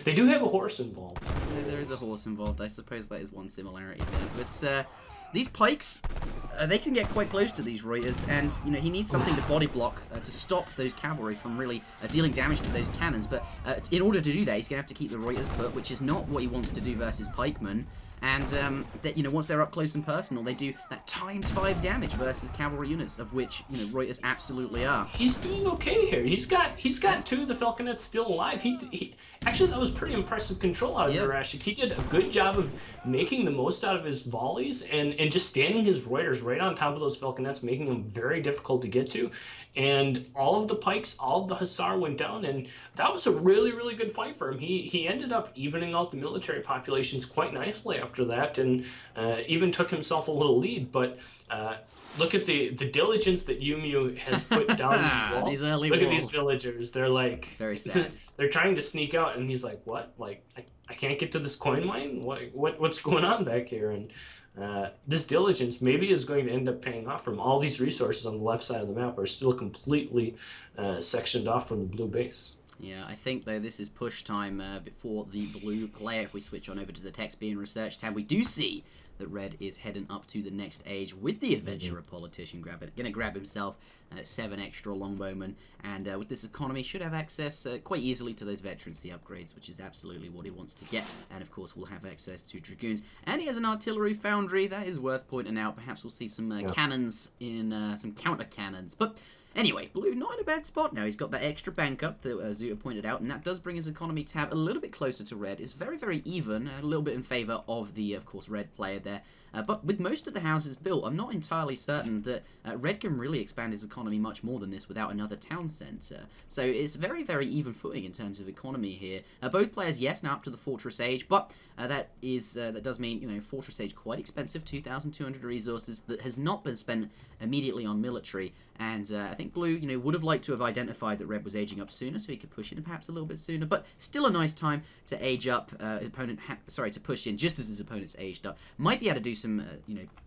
They do have a horse involved. There is a horse involved. I suppose that is one similarity there. But these pikes, they can get quite close to these Reuters, and he needs something to body block to stop those cavalry from really dealing damage to those cannons. But in order to do that, he's going to have to keep the Reuters put, which is not what he wants to do versus pikemen. And that once they're up close and personal, they do that ×5 damage versus cavalry units, of which Reuters absolutely are. He's doing okay here. He's got 2 of the Falconets still alive. He actually, that was pretty impressive control out of Yurashic. He did a good job of making the most out of his volleys and just standing his Reuters right on top of those Falconets, making them very difficult to get to. And all of the pikes, all of the hussar went down, and that was a really, really good fight for him. He ended up evening out the military populations quite nicely after that, and even took himself a little lead. But look at the diligence that Umeu has put down these walls. These early look walls. At these villagers. They're like very sad. They're trying to sneak out, and he's like, "What? Like I can't get to this coin mine? What's going on back here?" And this diligence maybe is going to end up paying off. From all these resources on the left side of the map are still completely sectioned off from the blue base. Yeah, I think, though, this is push time before the blue player. If we switch on over to the text being research tab, we do see that red is heading up to the next age with the adventurer politician. Going to grab himself 7 extra longbowmen, and with this economy should have access quite easily to those veterancy upgrades, which is absolutely what he wants to get. And of course we'll have access to dragoons, and he has an artillery foundry. That is worth pointing out. Perhaps we'll see some cannons in some counter cannons, but anyway, blue not in a bad spot now. He's got that extra bank up that Zuta pointed out, and that does bring his economy tab a little bit closer to red. It's very, very even, a little bit in favour of the, of course, red player there. But with most of the houses built, I'm not entirely certain that red can really expand his economy much more than this without another town centre. So it's very, very even footing in terms of economy here. Both players, yes, now up to the Fortress Age, but that does mean, Fortress Age quite expensive, 2,200 resources that has not been spent immediately on military. And I think blue, would have liked to have identified that red was aging up sooner, so he could push in perhaps a little bit sooner. But still a nice time to age up. To push in just as his opponent's aged up. Might be able to do some,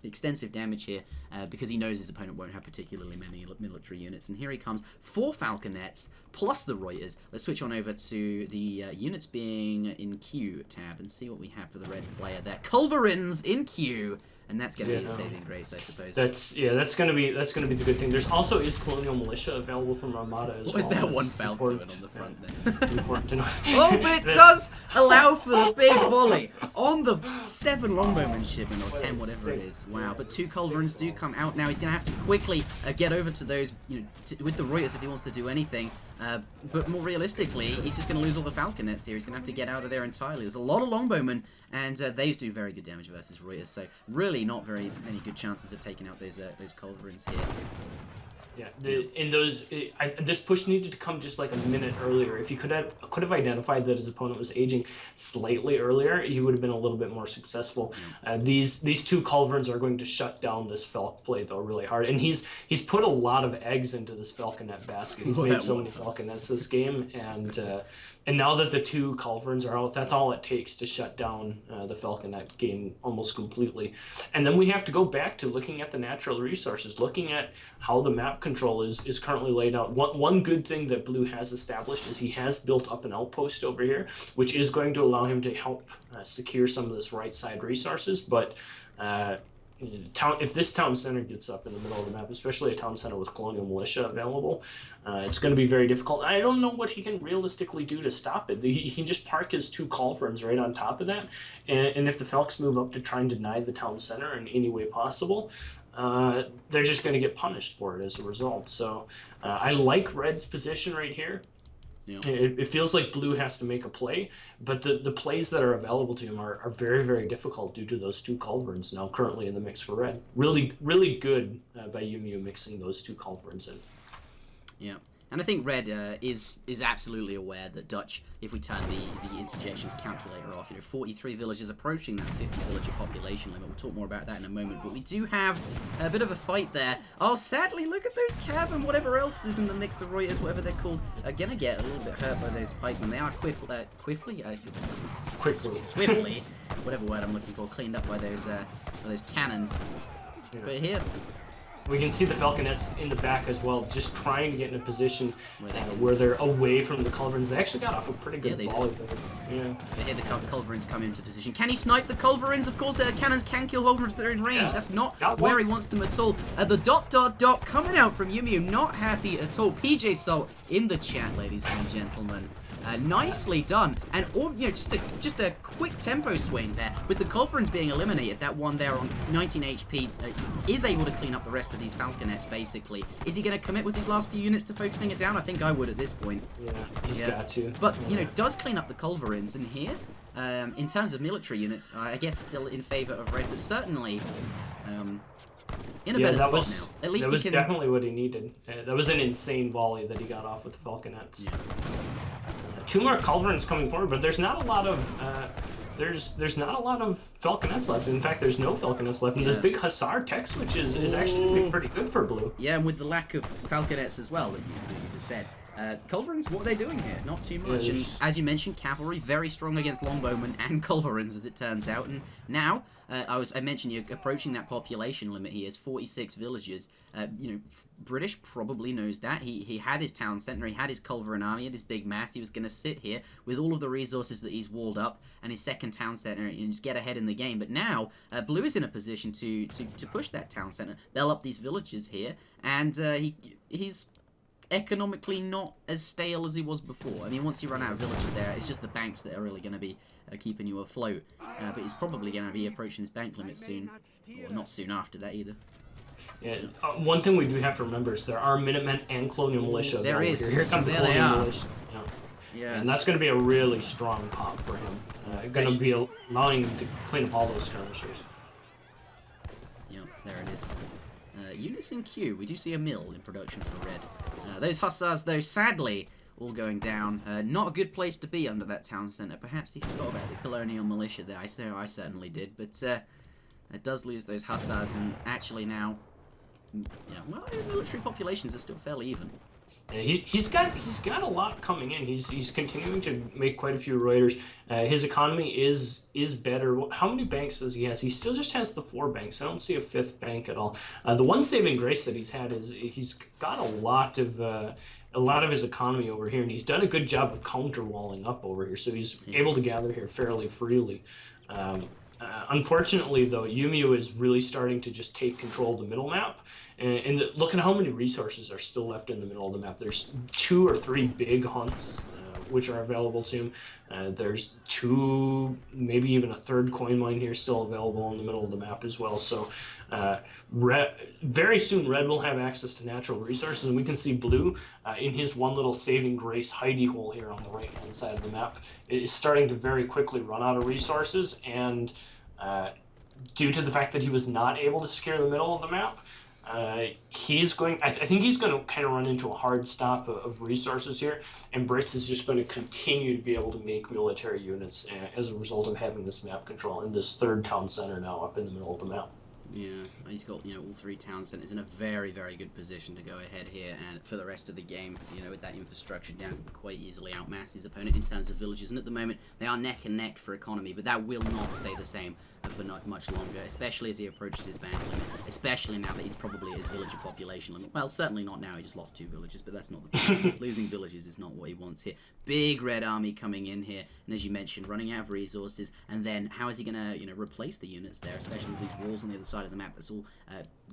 extensive damage here because he knows his opponent won't have particularly many military units. And here he comes, 4 Falconets plus the Reuters. Let's switch on over to the units being in queue tab and see what we have for the red player there. Culverins in queue. And that's going to be a saving grace, I suppose. That's going to be the good thing. There's also Colonial Militia available from Armada as well. What is that one foul to it on the front then? Important to know. Oh, but it does allow for the big volley on the 7 longbowman shipment, or 10, whatever it is. Wow, but 2 culverins do come out now. He's going to have to quickly get over to those, with the Reuters if he wants to do anything. But more realistically, he's just going to lose all the Falconets here. He's going to have to get out of there entirely. There's a lot of longbowmen, and these do very good damage versus Reuters, so really not very many good chances of taking out those culverins here. Yeah, this push needed to come just like a minute earlier. If he could have identified that his opponent was aging slightly earlier, he would have been a little bit more successful. These 2 culverins are going to shut down this Falc play though really hard, and he's put a lot of eggs into this Falconet basket. He's made so many Falconets this game, and now that the 2 culverins are out, that's all it takes to shut down the Falconet game almost completely. And then we have to go back to looking at the natural resources, looking at how the map control is currently laid out. One good thing that blue has established is he has built up an outpost over here, which is going to allow him to help secure some of this right side resources, but if this town center gets up in the middle of the map, especially a town center with colonial militia available, it's going to be very difficult. I don't know what he can realistically do to stop it. He can just park his 2 culverins right on top of that, and if the Falcons move up to try and deny the town center in any way possible, they're just going to get punished for it as a result. So I like Red's position right here. Yeah. It feels like Blue has to make a play, but the plays that are available to him are very, very difficult due to those 2 culverins now currently in the mix for Red. Really, really good by Umeu mixing those 2 culverins in. Yeah. And I think Red is absolutely aware that Dutch, if we turn the interjections calculator off, 43 villages approaching that 50 villager population limit. We'll talk more about that in a moment, but we do have a bit of a fight there. Oh, sadly, look at those Cav and whatever else is in the mix, the Reuters, whatever they're called, are going to get a little bit hurt by those pikemen. They are swiftly, whatever word I'm looking for, cleaned up by those cannons. Yeah. But here, we can see the Falconets in the back as well, just trying to get in a position where they're away from the culverins. They actually got off a pretty good volley there. Yeah. They hear the culverins come into position. Can he snipe the culverins? Of course, cannons can kill culverins that are in range. Yeah. That's not where he wants them at all. The ... coming out from Umeu, not happy at all. PJ Salt in the chat, ladies and gentlemen. Nicely done, and just a quick tempo swing there with the culverins being eliminated. That one there on 19 HP is able to clean up the rest of these Falconets. Basically, is he going to commit with these last few units to focusing it down? I think I would at this point. Yeah, he's got to. But does clean up the culverins, and here, in terms of military units, I guess still in favor of Red, but certainly. In a better spot now. At least that was definitely what he needed. That was an insane volley that he got off with the Falconets. Yeah. 2 more culverins coming forward, but there's not a lot of there's not a lot of Falconets left. In fact, there's no Falconets left, and this big Hussar tech switch is actually pretty good for Blue. Yeah, and with the lack of Falconets as well that you just said. Culverins, what are they doing here? Not too much. And as you mentioned, cavalry very strong against longbowmen and culverins, as it turns out. And now, I mentioned you're approaching that population limit. He has 46 villages. British probably knows that. He had his town centre, he had his culverin army, he had his big mass. He was going to sit here with all of the resources that he's walled up and his second town centre and just get ahead in the game. But now, Blue is in a position to push that town centre. They'll up these villages here, and he's economically not as stale as he was before. I mean, once you run out of villages there, it's just the banks that are really going to be keeping you afloat. But he's probably going to be approaching his bank limit soon, or not soon after that either. Yeah, one thing we do have to remember is there are Minutemen and Colonial Militia. There is. Here come the there Colonial they are. Militia. Yeah. And that's going to be a really strong pop for him. Going to be allowing him to clean up all those skirmishers. Yeah, there it is. Units in queue. We do see a mill in production for Red. Those Hussars, though, sadly, all going down. Not a good place to be under that town centre. Perhaps he forgot about the Colonial Militia there. I certainly did. But it does lose those Hussars, and actually now, military populations are still fairly even. Yeah, he's got a lot coming in. He's continuing to make quite a few Reuters. His economy is better. How many banks does he have? He still just has the 4 banks. I don't see a 5th bank at all. The one saving grace that he's had is he's got a lot of his economy over here, and he's done a good job of counterwalling up over here. So he's able to gather here fairly freely. Unfortunately, though, Umeu is really starting to just take control of the middle map. And look at how many resources are still left in the middle of the map. There's 2 or 3 big hunts, which are available to him. There's 2, maybe even a 3rd coin mine here still available in the middle of the map as well. So very soon, Red will have access to natural resources. And we can see Blue, in his one little saving grace hidey hole here on the right-hand side of the map, is starting to very quickly run out of resources. And due to the fact that he was not able to secure the middle of the map, I think he's going to kind of run into a hard stop of resources here, and Brits is just going to continue to be able to make military units as a result of having this map control and this 3rd town center now up in the middle of the map. Yeah, he's got all 3 town centers in a very, very good position to go ahead here, and for the rest of the game, with that infrastructure down, can quite easily outmass his opponent in terms of villages. And at the moment, they are neck and neck for economy, but that will not stay the same for not much longer, especially as he approaches his bank limit, especially now that he's probably at his villager population limit. Well, certainly not now, he just lost 2 villages, but that's not the point. Losing villages is not what he wants here. Big Red army coming in here, and as you mentioned, running out of resources, and then how is he going to replace the units there, especially with these walls on the other side? side of the map that's all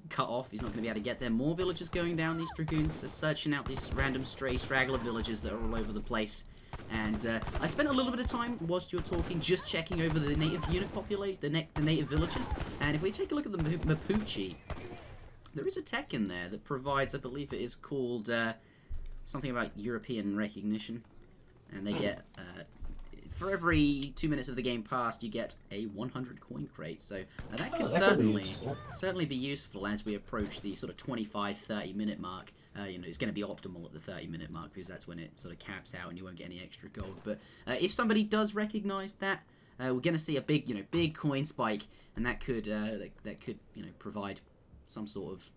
cut off. He's not going to be able to get there. More villagers going down. These dragoons are searching out these random stray straggler villages that are all over the place. And I spent a little bit of time whilst you were talking just checking over the native unit population, the native villages. And if we take a look at the Mapuche, there is a tech in there that provides, I believe it is called something about European recognition. And they get, for every 2 minutes of the game passed, you get a 100 coin crate. So that can certainly be useful as we approach the sort of 25-30 minute mark. You know, it's going to be optimal at the 30-minute mark because that's when it sort of caps out and you won't get any extra gold. But if somebody does recognize that, we're going to see a big coin spike, and that could provide some sort of,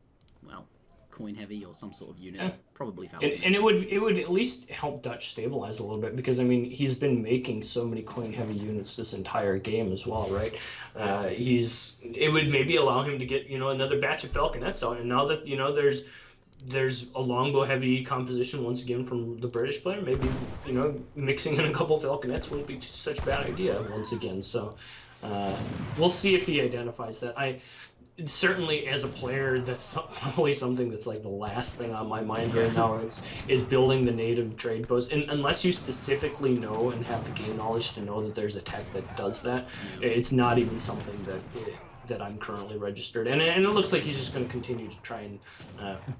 well, coin heavy or some sort of unit, probably Falcons. And it would at least help Dutch stabilize a little bit because I mean he's been making so many coin heavy units this entire game as well, right? It would maybe allow him to get another batch of Falconets out, and now that there's a longbow heavy composition once again from the British player, maybe mixing in a couple Falconets wouldn't be such a bad idea once again. So we'll see if he identifies that. Certainly, as a player, that's probably something that's like the last thing on my mind right now is building the native trade post. And unless you specifically know and have the game knowledge to know that there's a tech that does that, it's not even something that I'm currently registered. And it looks like he's just going to continue to try and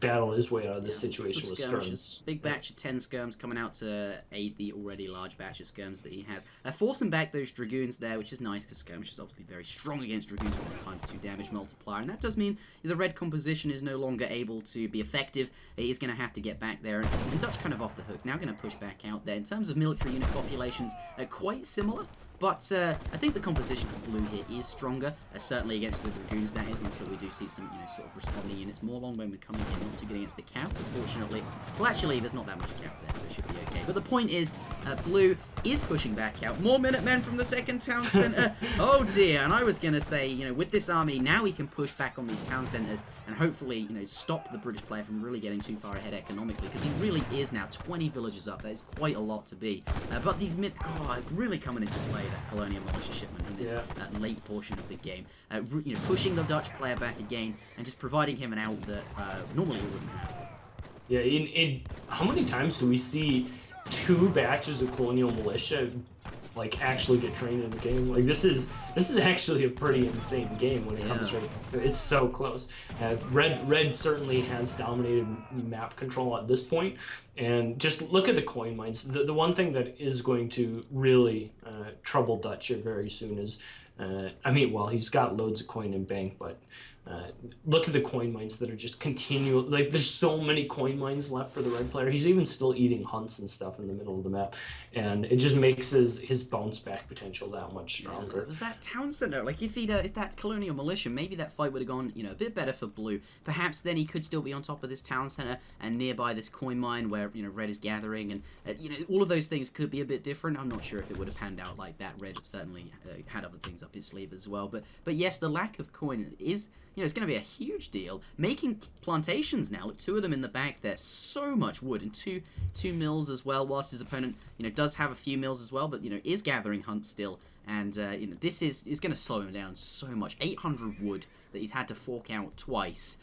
battle his way out of this situation with skirms. Big batch of 10 skirms coming out to aid the already large batch of skirms that he has. Forcing back those dragoons there, which is nice because skirmish is obviously very strong against dragoons with a ×2 damage multiplier. And that does mean the red composition is no longer able to be effective. He is going to have to get back there. And Dutch kind of off the hook. Now going to push back out there. In terms of military unit populations, quite similar. But I think the composition for blue here is stronger, certainly against the dragoons, that is, until we do see some, sort of responding units. More longbowmen coming in, not too good against the cap, unfortunately. Well, actually, there's not that much cap there, so it should be okay. But the point is, blue is pushing back out. More Minutemen from the second town center. Oh dear, and I was going to say, with this army, now he can push back on these town centers and hopefully, stop the British player from really getting too far ahead economically, because he really is now 20 villages up. That is quite a lot to be. But these really coming into play, that colonial militia shipment in this late portion of the game. Pushing the Dutch player back again and just providing him an out that normally he wouldn't have. Yeah, in how many times do we see 2 batches of colonial militia like actually get trained in the game? Like this is actually a pretty insane game when it comes right. It's so close. Red certainly has dominated map control at this point, and just look at the coin mines. The one thing that is going to really trouble Dutch here very soon is, he's got loads of coin in bank, but look at the coin mines that are just continual. Like there's so many coin mines left for the red player. He's even still eating hunts and stuff in the middle of the map, and it just makes his bounce back potential that much stronger. It was that town center. Like if that colonial militia, maybe that fight would have gone a bit better for blue. Perhaps then he could still be on top of this town center and nearby this coin mine where red is gathering, and all of those things could be a bit different. I'm not sure if it would have panned out like that. Red certainly had other things up his sleeve as well. But yes, the lack of coin is. It's going to be a huge deal. Making plantations now. Look, 2 of them in the back there. So much wood. And two mills as well, whilst his opponent, does have a few mills as well, but, is gathering hunts still. And, this is going to slow him down so much. 800 wood that he's had to fork out twice.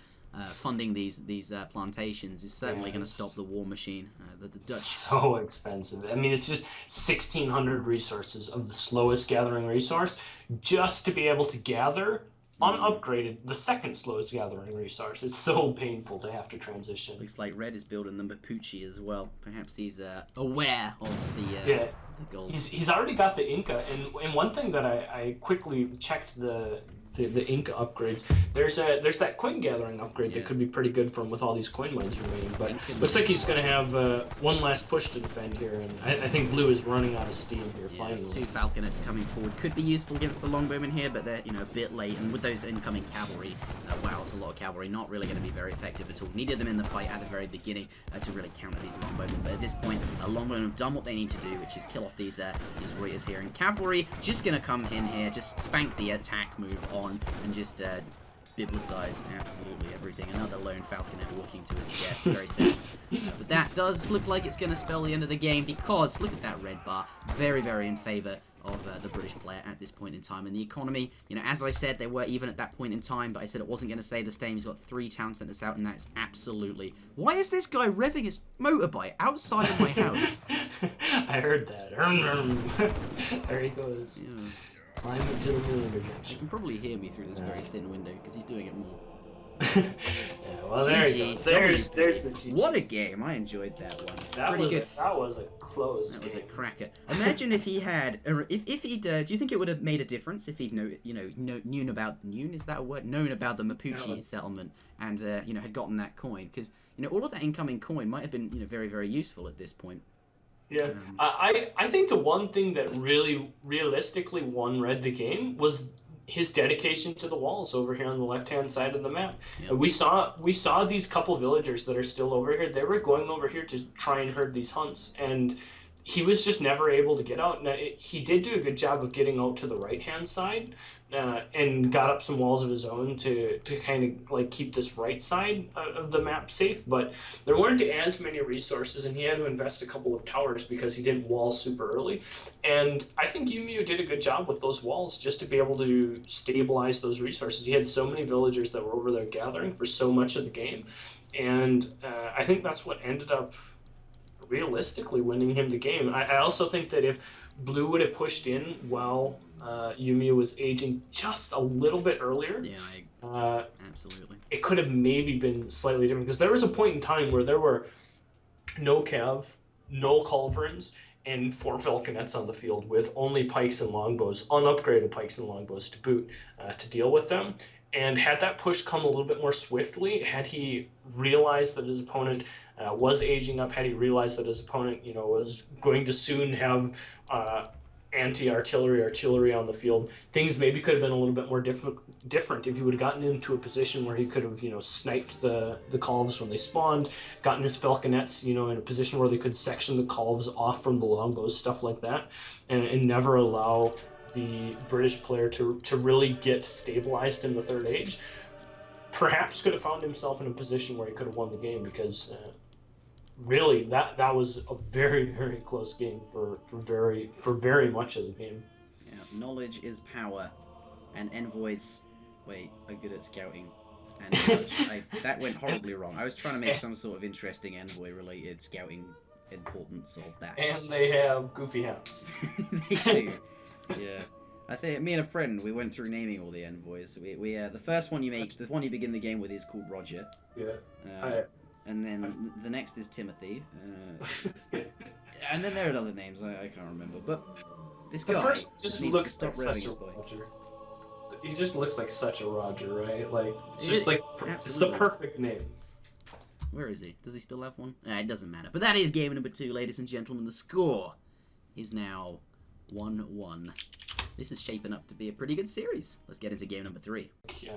Funding these plantations is certainly going to stop the war machine. The Dutch. So expensive. I mean, it's just 1,600 resources of the slowest gathering resource just to be able to gather unupgraded, the second slowest gathering resource. It's so painful to have to transition. Looks like Red is building the Mapuche as well. Perhaps he's aware of the gold. He's already got the Inca, and one thing that I quickly checked the Inca upgrades. There's that coin gathering upgrade that could be pretty good for him with all these coin mines remaining. But looks like he's going to have one last push to defend here, and I think blue is running out of steam here. Finally, 2 Falconets coming forward could be useful against the longbowmen here, but they're a bit late. And with those incoming cavalry, it's a lot of cavalry. Not really going to be very effective at all. Needed them in the fight at the very beginning to really counter these longbowmen. But at this point, longbowmen have done what they need to do, which is kill off these reiters here. And cavalry just going to come in here, just spank the attack move on. And just biblicize absolutely everything. Another lone falconet walking to his death. Very sad. But that does look like it's going to spell the end of the game because look at that red bar. Very, very in favor of the British player at this point in time. And the economy, you know, as I said, they were even at that point in time, but I said it wasn't going to stay the same. He's got 3 town centres out, and that's absolutely... Why is this guy revving his motorbike outside of my house? I heard that. There he goes. Yeah. Climbing to the moon. You can probably hear me through this very thin window, because he's doing it more. Yeah, well, there he goes. There's the GG. What a game! I enjoyed that one. That was a close game. That was a cracker. Imagine if he had, if he'd. Do you think it would have made a difference if he'd known about the Mapuche settlement and had gotten that coin? Because all of that incoming coin might have been very, very useful at this point. Yeah, I think the one thing that really realistically won Red the game was his dedication to the walls over here on the left-hand side of the map. Yep. We saw these couple villagers that are still over here. They were going over here to try and herd these hunts, and he was just never able to get out. Now, he did do a good job of getting out to the right-hand side and got up some walls of his own to kind of like keep this right side of the map safe, but there weren't as many resources, and he had to invest a couple of towers because he didn't wall super early. And I think Umeu did a good job with those walls just to be able to stabilize those resources. He had so many villagers that were over there gathering for so much of the game, and I think that's what ended up realistically winning him the game. I also think that if Blue would have pushed in while Umeu was aging just a little bit earlier, absolutely, it could have maybe been slightly different, because there was a point in time where there were no cav, no culverins, and 4 falconets on the field with only pikes and longbows, unupgraded pikes and longbows to boot, to deal with them. And had that push come a little bit more swiftly, had he realized that his opponent was aging up, had he realized that his opponent, was going to soon have artillery on the field, things maybe could have been a little bit more different if he would have gotten into a position where he could have, sniped the calves when they spawned, gotten his falconets, in a position where they could section the calves off from the longbows, stuff like that, and never allow the British player to really get stabilized in the third age. Perhaps could have found himself in a position where he could have won the game, because really that was a very, very close game for very much of the game. Yeah, knowledge is power, and envoys are good at scouting. And that went horribly wrong. I was trying to make some sort of interesting envoy related scouting importance of that. And they have goofy hats. They do. Yeah, I think me and a friend, we went through naming all the envoys. We the first one the one you begin the game with is called Roger. Yeah. And then the next is Timothy. And then there are other names I can't remember. But this guy just needs looks to stop like revving such his a bike. Roger. He just looks like such a Roger, right? Like it's just like absolutely. It's the perfect name. Where is he? Does he still have one? It doesn't matter. But that is game number 2, ladies and gentlemen. The score is now 1-1. This is shaping up to be a pretty good series. Let's get into game number 3.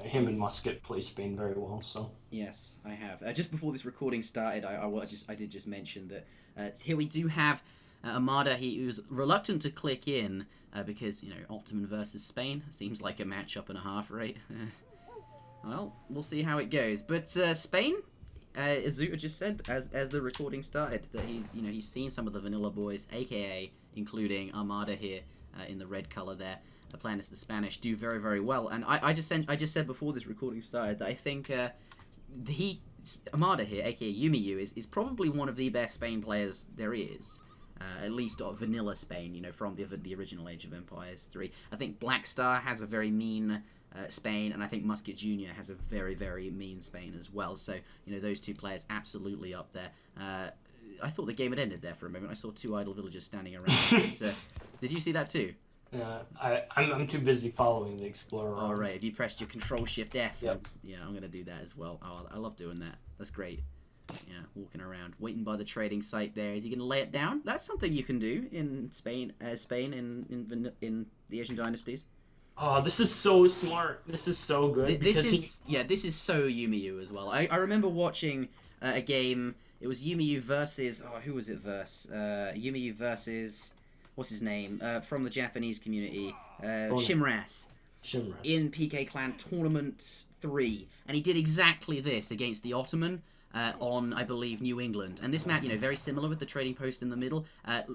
Him and Musket play Spain very well, so. Yes, I have. Just before this recording started, I did just mention that here we do have Armada. He was reluctant to click in because, Ottoman versus Spain seems like a matchup and a half, right? Well, we'll see how it goes. But Spain, as Zuta just said, as the recording started, that he's seen some of the vanilla boys, aka including Armada here in the red color there, playing as the Spanish, do very, very well. And I just said before this recording started that I think Armada here, aka Umeu, is probably one of the best Spain players there is. At least vanilla Spain, from the original Age of Empires 3. I think Black Star has a very mean Spain, and I think Musket Jr. has a very, very mean Spain as well. So, those two players absolutely up there. I thought the game had ended there for a moment. I saw 2 idle villagers standing around. Did you see that too? I'm too busy following the Explorer. All right, if you pressed your Control-Shift-F, yep. Yeah, I'm going to do that as well. Oh, I love doing that. That's great. Yeah, walking around, waiting by the trading site there. Is he going to lay it down? That's something you can do in Spain in the Asian dynasties. Oh, this is so smart. This is so good. This is so Umeu as well. I remember watching a game. It was Umeu versus who was it versus? Umeu versus what's his name from the Japanese community, Shimras. In PK Clan Tournament 3, and he did exactly this against the Ottoman. on, I believe, New England. And this map, you know, very similar with the trading post in the middle.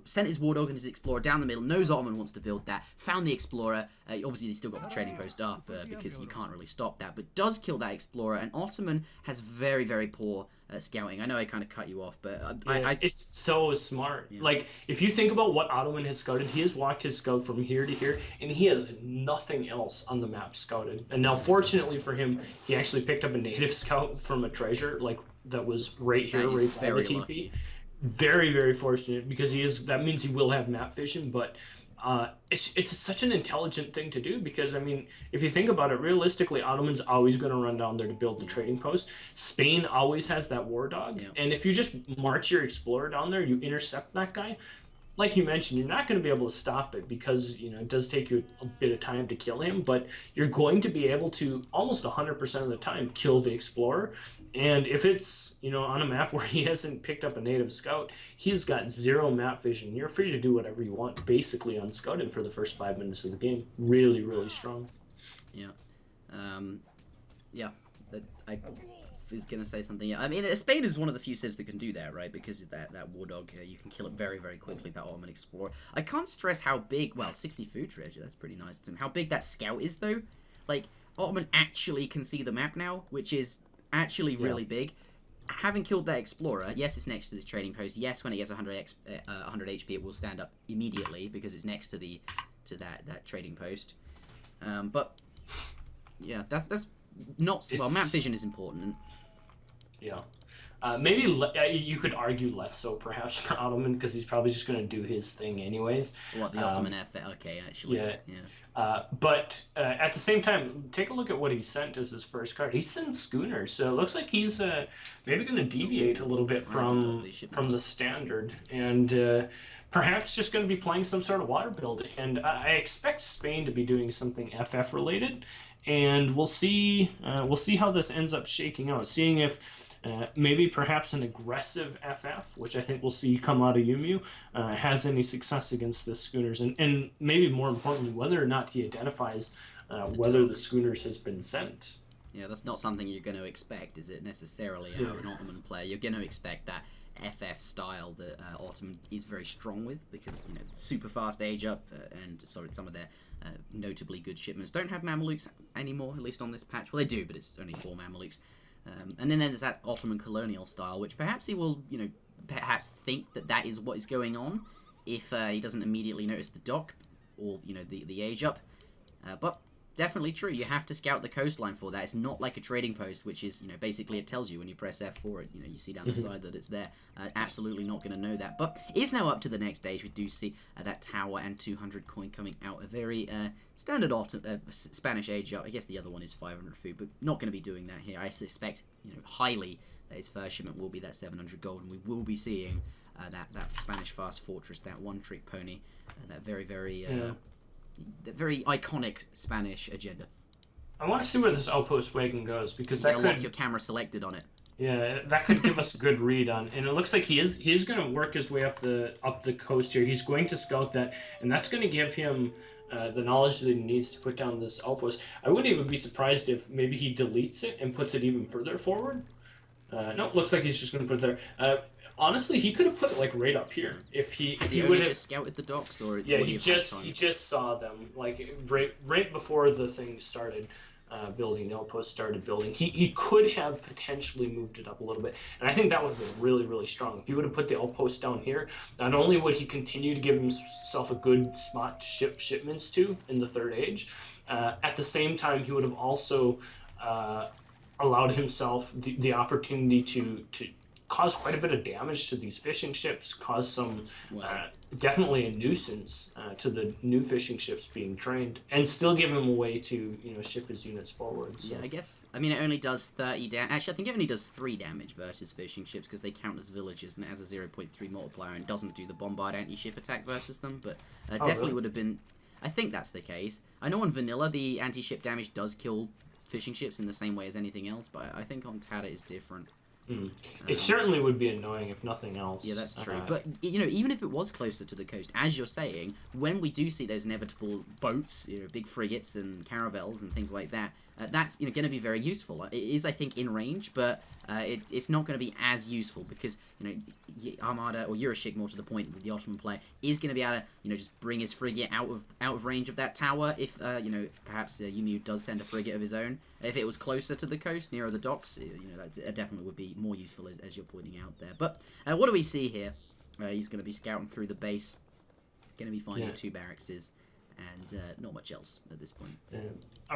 Sent his War Dog and his Explorer down the middle. Knows Ottoman wants to build that. Found the Explorer. Obviously, they still got the trading post up because you can't really stop that. But does kill that Explorer. And Ottoman has very, very poor scouting. I know I kind of cut you off, but it's so smart. Yeah. Like, if you think about what Ottoman has scouted, he has walked his scout from here to here, and he has nothing else on the map scouted. And now, fortunately for him, he actually picked up a native scout from a treasure, like, that was right here, right by the TP. Lucky. Very, very fortunate, because that means he will have map vision, but it's such an intelligent thing to do, because, I mean, if you think about it, realistically, Ottoman's always going to run down there to build the trading post. Spain always has that War Dog, and if you just march your Explorer down there, you intercept that guy, like you mentioned, you're not going to be able to stop it, because, you know, it does take you a bit of time to kill him, but you're going to be able to, almost 100% of the time, kill the Explorer. And if it's, you know, on a map where he hasn't picked up a native scout, he's got 0 map vision. You're free to do whatever you want, basically unscouted for the first 5 minutes of the game. Really, really strong. Yeah. Yeah. I was going to say something. Yeah. I mean, Spain is one of the few civs that can do that, right? Because of that War Dog, you can kill it very, very quickly, that Ottoman Explorer. I can't stress how big, well, 60 food treasure, that's pretty nice to him. How big that scout is, though. Like, Ottoman actually can see the map now, which is actually really big. Having killed that Explorer, yes, it's next to this trading post. Yes, when it gets 100 HP, it will stand up immediately because it's next to that trading post. But yeah, that's not well. Map vision is important. Yeah. Maybe you could argue less so, perhaps, for Ottoman, because he's probably just going to do his thing anyways. What, the Ottoman F? Okay, actually. Yeah. But at the same time, take a look at what he sent as his first card. He sent Schooners, so it looks like he's maybe going to deviate a little bit from the standard, and perhaps just going to be playing some sort of water build. And I expect Spain to be doing something FF related, and we'll see how this ends up shaking out. Seeing if maybe perhaps an aggressive FF, which I think we'll see come out of Umeu, has any success against the Schooners, and maybe more importantly, whether or not he identifies whether the Schooners has been sent. Yeah, that's not something you're going to expect, is it, necessarily, out of an Ottoman player? You're going to expect that FF style that Ottoman is very strong with, because, you know, super fast age up, and some of their notably good shipments don't have Mamelukes anymore, at least on this patch. Well, they do, but it's only 4 Mamelukes. And then there's that Ottoman colonial style, which perhaps he will, you know, perhaps think that is what is going on if he doesn't immediately notice the dock or, you know, the age up. But definitely true. You have to scout the coastline for that. It's not like a trading post, which is, you know, basically it tells you when you press F for it. You know, you see down the side that it's there. Absolutely not going to know that. But it's now up to the next stage. We do see that tower and 200 coin coming out. A very standard Spanish age up. I guess the other one is 500 food, but not going to be doing that here. I suspect, you know, highly that his first shipment will be that 700 gold, and we will be seeing that Spanish fast fortress, that one-trick pony, that very, very... the very iconic Spanish agenda. I want to see where this outpost wagon goes, because that could lock your camera selected on it. Yeah, that could give us a good read on. And it looks like he is going to work his way up the coast here. He's going to scout that, and that's going to give him the knowledge that he needs to put down this outpost. I wouldn't even be surprised if maybe he deletes it and puts it even further forward. No, looks like he's just going to put it there. Honestly, he could have put it like right up here if he would have just scouted the docks, or he just saw them like right before the thing started building. The outpost started building. He could have potentially moved it up a little bit, and I think that would have been really, really strong. If he would have put the outpost down here, not only would he continue to give himself a good spot to ship shipments to in the third age, at the same time he would have also allowed himself the opportunity to cause quite a bit of damage to these fishing ships, cause some definitely a nuisance to the new fishing ships being trained, and still give him a way to, you know, ship his units forward. So. Yeah, I guess. I mean, it only does 30 damage. Actually, I think it only does 3 damage versus fishing ships because they count as villages, and it has a 0.3 multiplier and doesn't do the bombard anti-ship attack versus them. But definitely really? would have been. I think that's the case. I know on vanilla the anti-ship damage does kill fishing ships in the same way as anything else, but I think on Tada is different. It certainly would be annoying if nothing else. Yeah, that's true. But, you know, even if it was closer to the coast, as you're saying, when we do see those inevitable boats, you know, big frigates and caravels and things like that, that's, you know, going to be very useful. It is, I think, in range, but it's not going to be as useful because, you know, Armada, or Yurashic, more to the point with the Ottoman player, is going to be able to, you know, just bring his frigate out of range of that tower if, you know, perhaps Umeu does send a frigate of his own. If it was closer to the coast, nearer the docks, you know, that definitely would be more useful, as you're pointing out there. But what do we see here? He's going to be scouting through the base, going to be finding 2 barracks, and not much else at this point.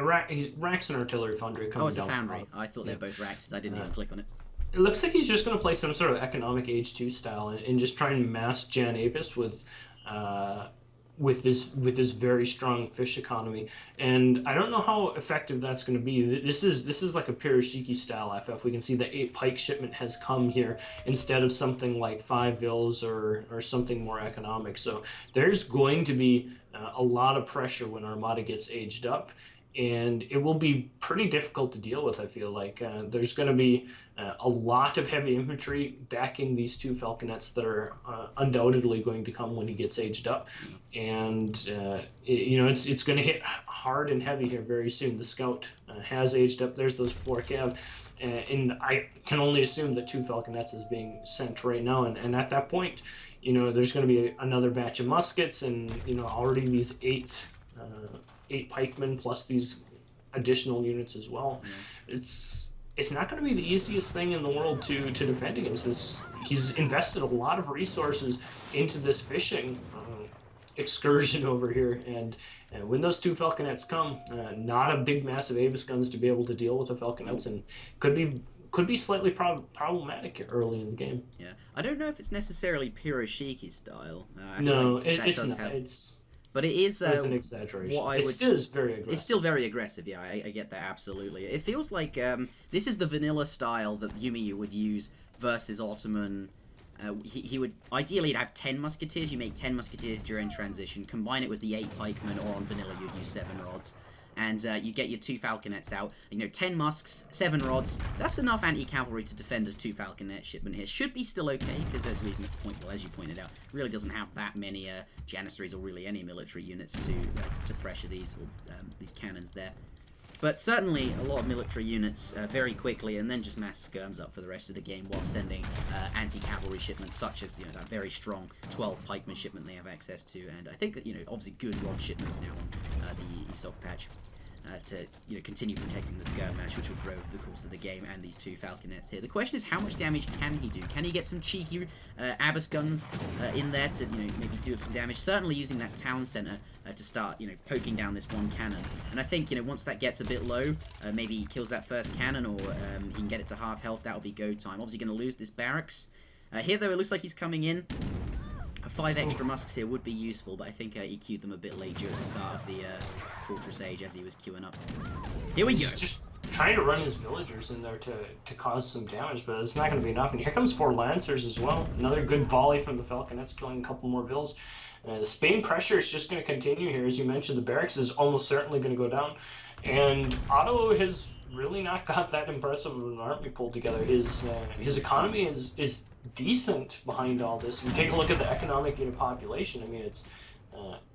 Racks and artillery foundry coming down. Oh, it's a foundry. I thought they're both racks. I didn't even click on it. It looks like he's just going to play some sort of economic Age 2 style and just try and mass Jan Apis with this very strong fish economy. And I don't know how effective that's going to be. This is like a Pirashiki style FF. We can see the 8 pike shipment has come here instead of something like 5 vills or something more economic. So there's going to be a lot of pressure when Armada gets aged up. And it will be pretty difficult to deal with, I feel like. There's going to be a lot of heavy infantry backing these 2 falconets that are undoubtedly going to come when he gets aged up. And, you know, it's going to hit hard and heavy here very soon. The scout has aged up. There's those 4 cav. And I can only assume that 2 falconets is being sent right now. And at that point, you know, there's going to be another batch of muskets and, you know, already these 8 pikemen plus these additional units as well. It's not going to be the easiest thing in the world to defend against this. He's invested a lot of resources into this fishing excursion over here, and when those 2 falconets come, not a big massive Abyss guns to be able to deal with the falconets, and could be slightly problematic early in the game. Yeah, I don't know if it's necessarily Pirashiki style. No, it's not. But it is an exaggeration. It still is very aggressive. It's still very aggressive, yeah, I get that, absolutely. It feels like this is the vanilla style that Umeu would use versus Ottoman. He would ideally have 10 musketeers. You make 10 musketeers during transition, combine it with the 8 pikemen, or on vanilla you'd use 7 rods. And you get your 2 falconets out. You know, 10 musks, 7 rods. That's enough anti-cavalry to defend a 2 falconet shipment here. Should be still okay, because as you pointed out, really doesn't have that many janissaries or really any military units to pressure these cannons there. But certainly a lot of military units very quickly, and then just mass skirms up for the rest of the game while sending anti-cavalry shipments, such as, you know, that very strong 12 pikeman shipment they have access to, and I think that, you know, obviously good rod shipments now on the ESOC patch. To, you know, continue protecting the skirmish, which will grow over the course of the game, and these 2 falconets here. The question is, how much damage can he do? Can he get some cheeky Abyss guns in there to, you know, maybe do some damage? Certainly using that town center to start, you know, poking down this 1 cannon. And I think, you know, once that gets a bit low, maybe he kills that first cannon, or he can get it to half health. That'll be go time. Obviously going to lose this barracks. Here, though, it looks like he's coming in. 5 extra musks here would be useful, but I think he queued them a bit late during the start of the Fortress Age as he was queuing up. Here we go. He's just trying to run his villagers in there to cause some damage, but it's not going to be enough. And here comes 4 Lancers as well. Another good volley from the Falconets, killing a couple more vills. The Spain pressure is just going to continue here. As you mentioned, the barracks is almost certainly going to go down. And Otto has really not got that impressive of an army pulled together. His economy is decent behind all this. If you take a look at the economic unit population, I mean, it's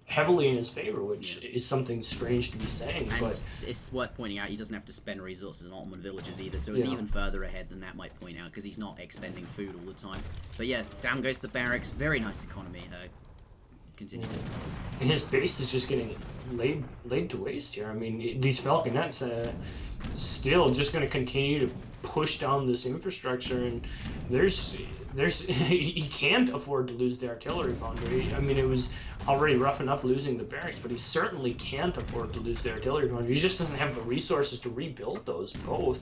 heavily in his favor, which is something strange to be saying. And but it's worth pointing out he doesn't have to spend resources on Ottoman villages either, so it's even further ahead than that might point out, because he's not expending food all the time. But yeah, down goes the barracks. Very nice economy. Continue. And his base is just getting laid to waste here. I mean, these Falconets still just going to continue to push down this infrastructure, and he can't afford to lose the artillery foundry. I mean, it was already rough enough losing the barracks, but he certainly can't afford to lose the artillery foundry. He just doesn't have the resources to rebuild those both.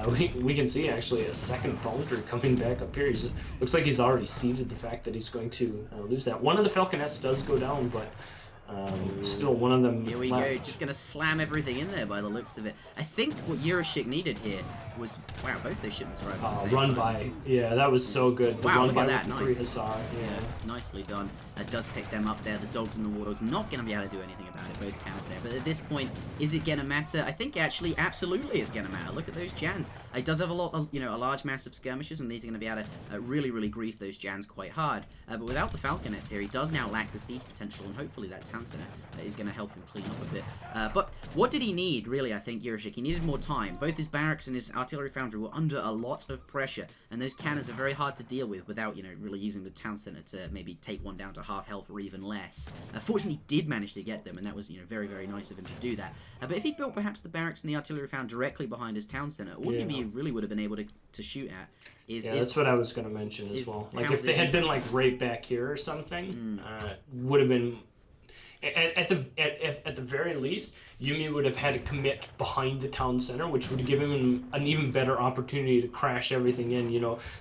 We can see actually a second foundry coming back up here. Looks like he's already ceded the fact that he's going to lose that. One of the Falconets does go down, but Still one of them. Here we left. go, just gonna slam everything in there by the looks of it. I think what Yurashic needed here was, wow, both those shipments arrived at the same Run time. by, yeah, that was so good. The Wow, run look by at that, with the nice. 3 Hussar, Yeah, nicely done. That does pick them up there. The dogs and the war dogs not going to be able to do anything about it. Both counters there. But at this point, is it going to matter? I think actually, absolutely, it's going to matter. Look at those Jans. It does have a lot of, a large mass of skirmishers, and these are going to be able to really, really grief those Jans quite hard. But without the Falconets here, he does now lack the siege potential, and hopefully that town center is going to help him clean up a bit. But what did he need, really? I think Yurashic, he needed more time. Both his barracks and his artillery foundry were under a lot of pressure, and those cannons are very hard to deal with without, really using the town center to maybe take one down to half health or even less. Fortunately, he did manage to get them, and that was, very, very nice of him to do that. But if he built perhaps the barracks and the artillery found directly behind his town center, all he really would have been able to shoot at is... that's what I was going to mention as well. Like, if they had been, like, right back here or something, would have been... At the very least, Umeu would have had to commit behind the town center, which would give him an even better opportunity to crash everything in.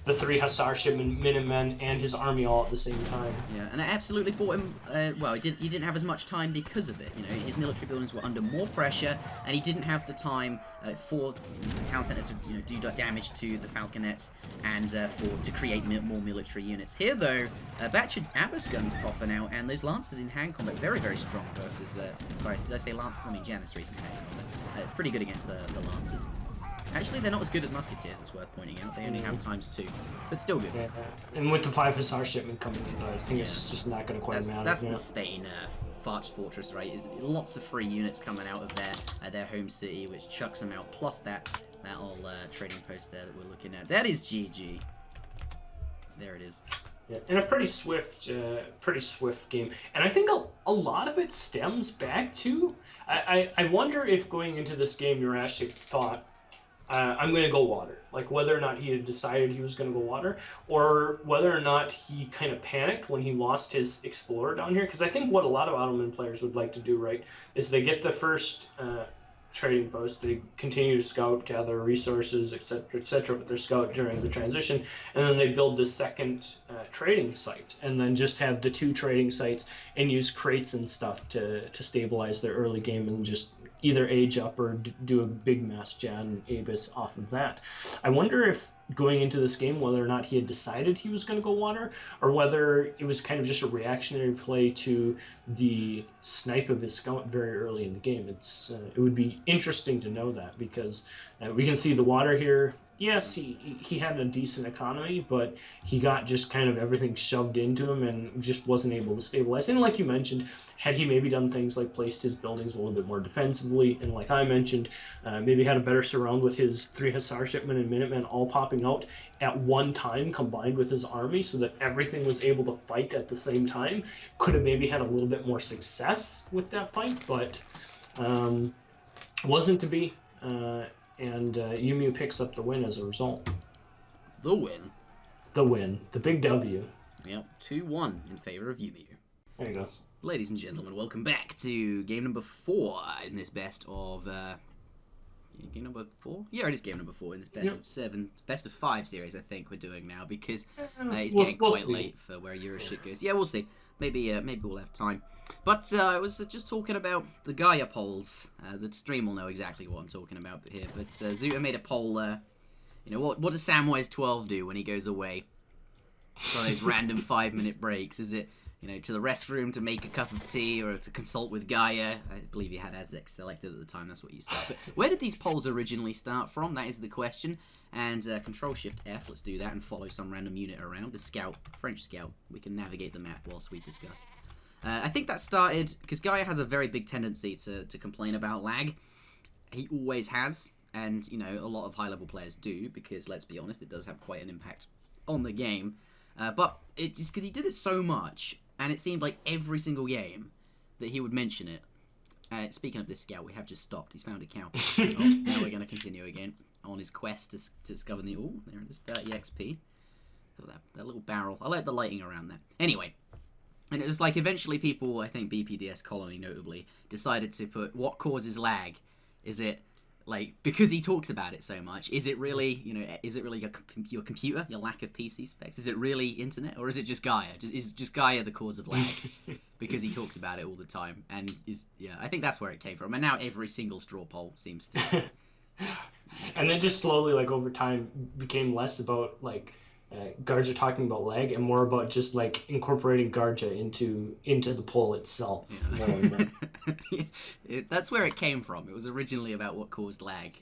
The 3 Hussar shipmen, Minutemen, and his army all at the same time. Yeah, and it absolutely bought him. Well, he didn't have as much time because of it. His military buildings were under more pressure, and he didn't have the time for the town center to do damage to the Falconets and to create more military units. Here, though, a batch of Abbas guns popping out, and those lancers in hand combat very, very strong versus. Sorry, did I say lancers? I mean Janissaries in hand combat. Pretty good against the lancers. Actually, they're not as good as musketeers, it's worth pointing out. They only have ×2, but still good. Yeah. And with the 5 Hussar shipment coming in, I think it's just not going to quite matter. That's the Spain Fortress, right? Is lots of free units coming out of their home city, which chucks them out. Plus that old trading post there that we're looking at. That is GG. There it is. Yeah, and a pretty swift game. And I think a lot of it stems back to... I wonder if going into this game, Yurashic thought, I'm going to go water. Like, whether or not he had decided he was going to go water, or whether or not he kind of panicked when he lost his Explorer down here. Because I think what a lot of Ottoman players would like to do, right, is they get the first trading post, they continue to scout, gather resources, etc. with their scout during the transition, and then they build the second trading site, and then just have the 2 trading sites and use crates and stuff to stabilize their early game and just either age up or do a big mass Jan Abus off of that. I wonder if going into this game, whether or not he had decided he was going to go water, or whether it was kind of just a reactionary play to the snipe of his scout very early in the game. It would be interesting to know that, because we can see the water here. Yes, he had a decent economy, but he got just kind of everything shoved into him and just wasn't able to stabilize. And like you mentioned, had he maybe done things like placed his buildings a little bit more defensively, and like I mentioned, maybe had a better surround with his 3 Hussar shipmen and Minutemen all popping out at one time combined with his army, so that everything was able to fight at the same time, could have maybe had a little bit more success with that fight, but wasn't to be. And Umeu picks up the win as a result. The win. The win. The big W. Yep, 2-1 in favor of Umeu. There you go. Ladies and gentlemen, welcome back to game number 4 in this best of... game number 4? Yeah, it is game number 4 in this best of 5 series, I think we're doing now, because it's getting quite late for where Yurashic goes. Yeah, we'll see. Maybe we'll have time. But I was just talking about the Gaia polls. The stream will know exactly what I'm talking about here. But Zuta made a poll. What does Samwise 12 do when he goes away for those random 5-minute breaks? Is it to the restroom to make a cup of tea, or to consult with Gaia? I believe you had Azek selected at the time. That's what you said. But where did these polls originally start from? That is the question. And Control-Shift-F, let's do that and follow some random unit around. The Scout, French Scout. We can navigate the map whilst we discuss. I think that started because Gaia has a very big tendency to complain about lag. He always has, and a lot of high-level players do, because let's be honest, it does have quite an impact on the game. But it's just because he did it so much, and it seemed like every single game that he would mention it. Speaking of this Scout, we have just stopped. He's found a cow. Now we're going to continue again on his quest to discover the... Oh, there it is, 30 XP. Look at that little barrel. I like the lighting around that. Anyway, and it was like eventually people, I think BPDS Colony notably, decided to put what causes lag. Is it Like, because he talks about it so much, is it really, is it really your computer, your lack of PC specs? Is it really internet, or is it just Gaia? Is just Gaia the cause of lag? Because he talks about it all the time, and I think that's where it came from. And now every single straw poll seems to. And then just slowly, like over time, became less about like Garja talking about lag and more about just like incorporating Garja into the poll itself. That's where it came from. It was originally about what caused lag,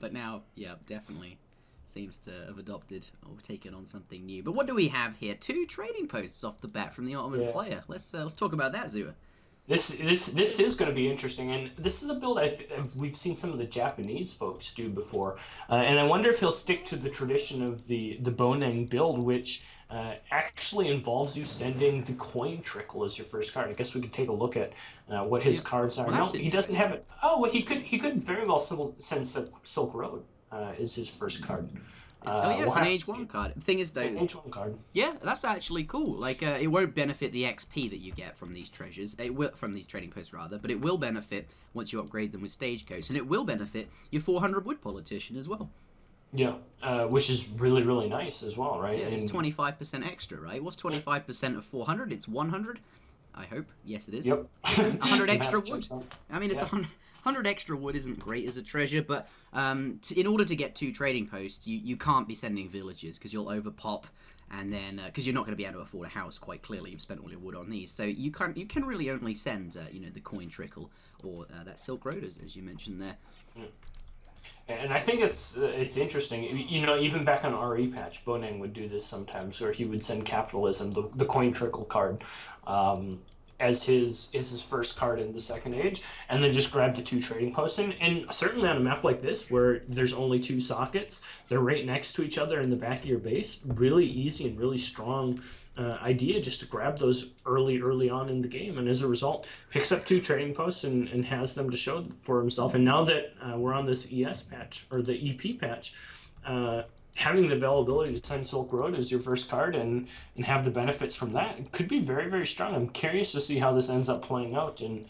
but now, definitely seems to have adopted or taken on something new. But what do we have here? 2 trading posts off the bat from the Ottoman player. Let's talk about that, Zua. This is going to be interesting, and this is a build we've seen some of the Japanese folks do before, and I wonder if he'll stick to the tradition of the Bonang build, which actually involves you sending the coin trickle as your first card. I guess we could take a look at what his cards are. No, he doesn't have it. Oh, well, he could very well send Silk Road is his first card. It's an H1 card. The thing is, though, it's an H1 card. Yeah, that's actually cool. Like, it won't benefit the XP that you get from these treasures. It will from these trading posts rather, but it will benefit once you upgrade them with Stagecoach, and it will benefit your 400 wood politician as well. Yeah, which is really, really nice as well, right? Yeah, it's 25% extra, right? What's 25% of 400? It's 100. I hope. Yes, it is. Yep. 100 extra wood. I mean, it's 100 extra wood isn't great as a treasure, but in order to get 2 trading posts, you can't be sending villages because you'll overpop, and then because you're not going to be able to afford a house. Quite clearly, you've spent all your wood on these, so you can really only send the coin trickle or that Silk Road as you mentioned there. Yeah. And I think it's interesting. Even back on RE patch, Bonang would do this sometimes, where he would send Capitalism, the coin trickle card, as his first card in the second age, and then just grab the 2 trading posts. And certainly on a map like this, where there's only 2 sockets, they're right next to each other in the back of your base. Really easy and really strong idea just to grab those early on in the game, and as a result picks up 2 trading posts and has them to show for himself. And now that we're on this ES patch, or the EP patch, having the availability to send Silk Road as your first card and have the benefits from that, it could be very, very strong. I'm curious to see how this ends up playing out and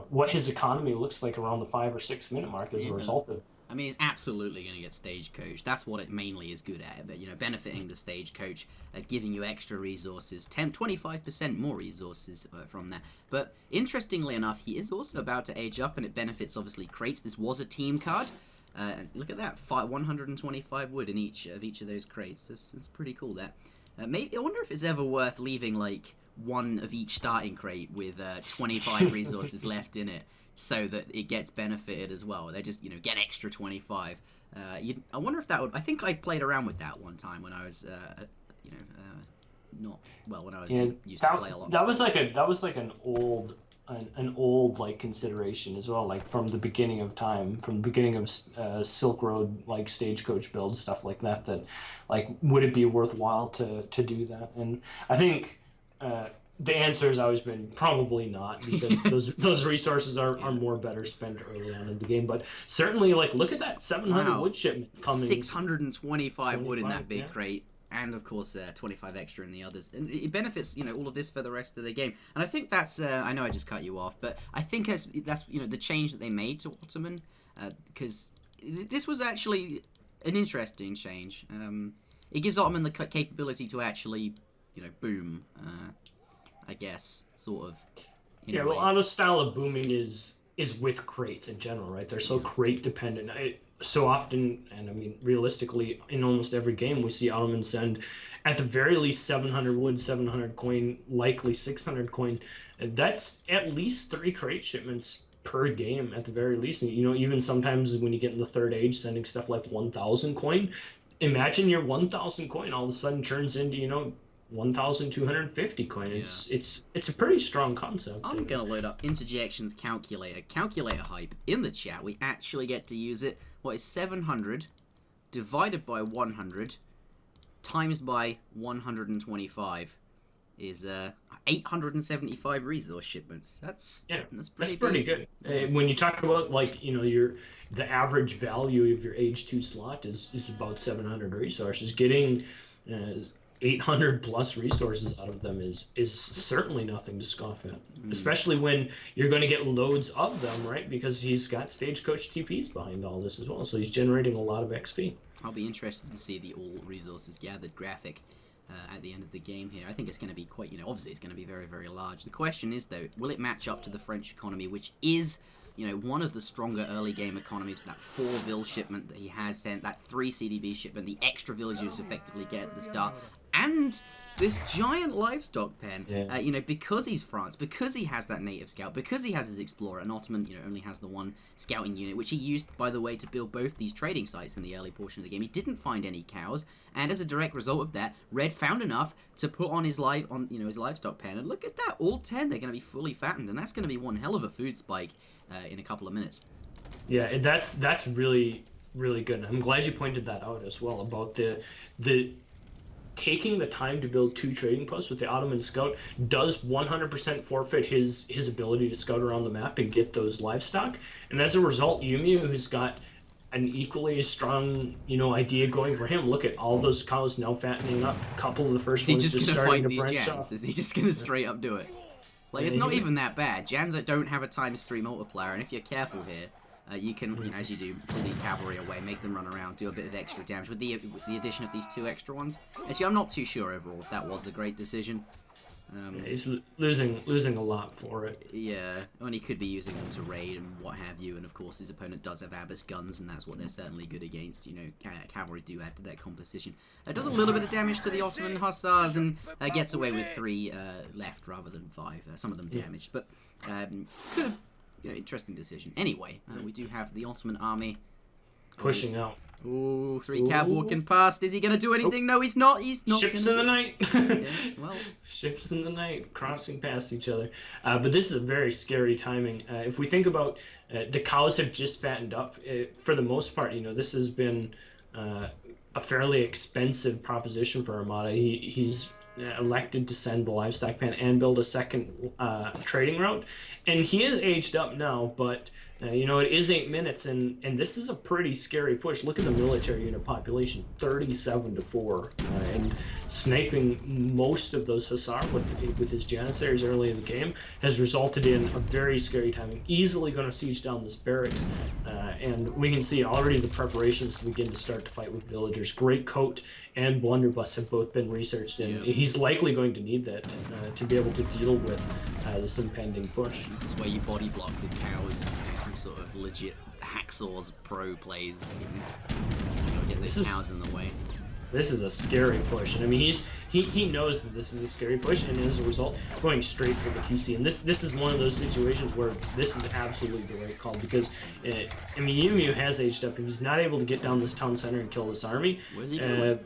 what his economy looks like around the 5 or 6 minute mark as a result of it. I mean, it's absolutely going to get Stagecoach. That's what it mainly is good at. But, benefiting the Stagecoach, giving you extra resources, 25% more resources from that. But interestingly enough, he is also about to age up, and it benefits obviously crates. This was a team card. Look at that, 125 wood in each of those crates. That's pretty cool. That maybe I wonder if it's ever worth leaving like one of each starting crate with 25 resources left in it, so that it gets benefited as well. They just get extra 25. I wonder if that would. I think I played around with that one time when I was when I was used to play a lot. That was like an old like consideration as well, like from the beginning of time, from the beginning of Silk Road, like Stagecoach builds, stuff like that like would it be worthwhile to do that? And I think the answer has always been probably not, because those resources are more better spent early on in the game. But certainly, like, look at that 700 wood shipment coming. 625 wood in that big crate. And, of course, 25 extra in the others. And it benefits, all of this for the rest of the game. And I think that's, I know I just cut you off, but I think that's the change that they made to Ottoman, because this was actually an interesting change. It gives Ottoman the capability to actually, boom, I guess, sort of. Yeah, well, Otto's style of booming is with crates in general, right? They're so crate dependent. So often, and I mean, realistically, in almost every game, we see Ottoman send, at the very least, 700 wood, 700 coin, likely 600 coin. That's at least 3 crate shipments per game, at the very least. And, even sometimes when you get in the third age, sending stuff like 1,000 coin. Imagine your 1,000 coin all of a sudden turns into, 1,250 coin. Yeah. It's a pretty strong concept. I'm gonna load up Interjection's calculator hype in the chat. We actually get to use it. What is 700 divided by 100 times by 125 is 875 resource shipments. That's pretty good. When you talk about the average value of your age 2 slot is about 700 resources. Getting 800 plus resources out of them is certainly nothing to scoff at, especially when you're going to get loads of them, right? Because he's got stagecoach TPs behind all this as well, so he's generating a lot of XP. I'll be interested to see the all resources gathered graphic at the end of the game here. I think it's going to be quite, obviously it's going to be very, very large. The question is, though, will it match up to the French economy, which is, one of the stronger early game economies? That 4 vill shipment that he has sent, that 3 CDB shipment, the extra villagers effectively get at the start, and this giant livestock pen, because he's France, because he has that native scout, because he has his explorer, and Ottoman, only has the 1 scouting unit, which he used, by the way, to build both these trading sites in the early portion of the game. He didn't find any cows, and as a direct result of that, Red found enough to put on his his livestock pen, and look at that, all 10, they're going to be fully fattened, and that's going to be one hell of a food spike in a couple of minutes. Yeah, that's really, really good. I'm glad you pointed that out as well, about the taking the time to build 2 trading posts with the Ottoman scout does 100% forfeit his ability to scout around the map and get those livestock. And as a result, Umeu, who's got an equally strong, idea going for him. Look at all those cows now fattening up. A couple of the first ones just starting to branch off. Is he just going to straight up do it? Like, it's not even that bad. Jans don't have a ×3 multiplier, and if you're careful here, you can, as you do, pull these cavalry away, make them run around, do a bit of extra damage. With the addition of these 2 extra ones, actually, I'm not too sure overall if that was a great decision. He's losing a lot for it. Yeah, and he could be using them to raid and what have you, and of course his opponent does have Abbas guns, and that's what they're certainly good against. Cavalry do add to that composition. It does a little bit of damage to the Ottoman hussars, and gets away with 3 left rather than 5. Some of them damaged, but could have. Interesting decision. Anyway, we do have the Ottoman army pushing out. Ooh, 3 cab walking past. Is he going to do anything? No, he's not. He's not. Ships in the night. Well, ships in the night crossing past each other. But this is a very scary timing. If we think about the cows have just fattened up. For the most part, this has been a fairly expensive proposition for Armada. He's elected to send the livestock pen and build a second trading route, and he is aged up now, but it is 8 minutes, and this is a pretty scary push. Look at the military unit population, 37-4, and sniping most of those hussar with his janissaries early in the game has resulted in a very scary timing. Easily going to siege down this barracks, and we can see already the preparations to begin to start to fight with villagers. Great Coat and Blunderbuss have both been researched, and he's likely going to need that to be able to deal with this impending push. This is where you body block with cows, do some sort of legit hacksaws pro plays. Get those cows in the way. This is a scary push, and I mean he knows that this is a scary push, and as a result, going straight for the TC. And this is one of those situations where this is absolutely the right call, because Umeu has aged up. If he's not able to get down this town center and kill this army, where's he going?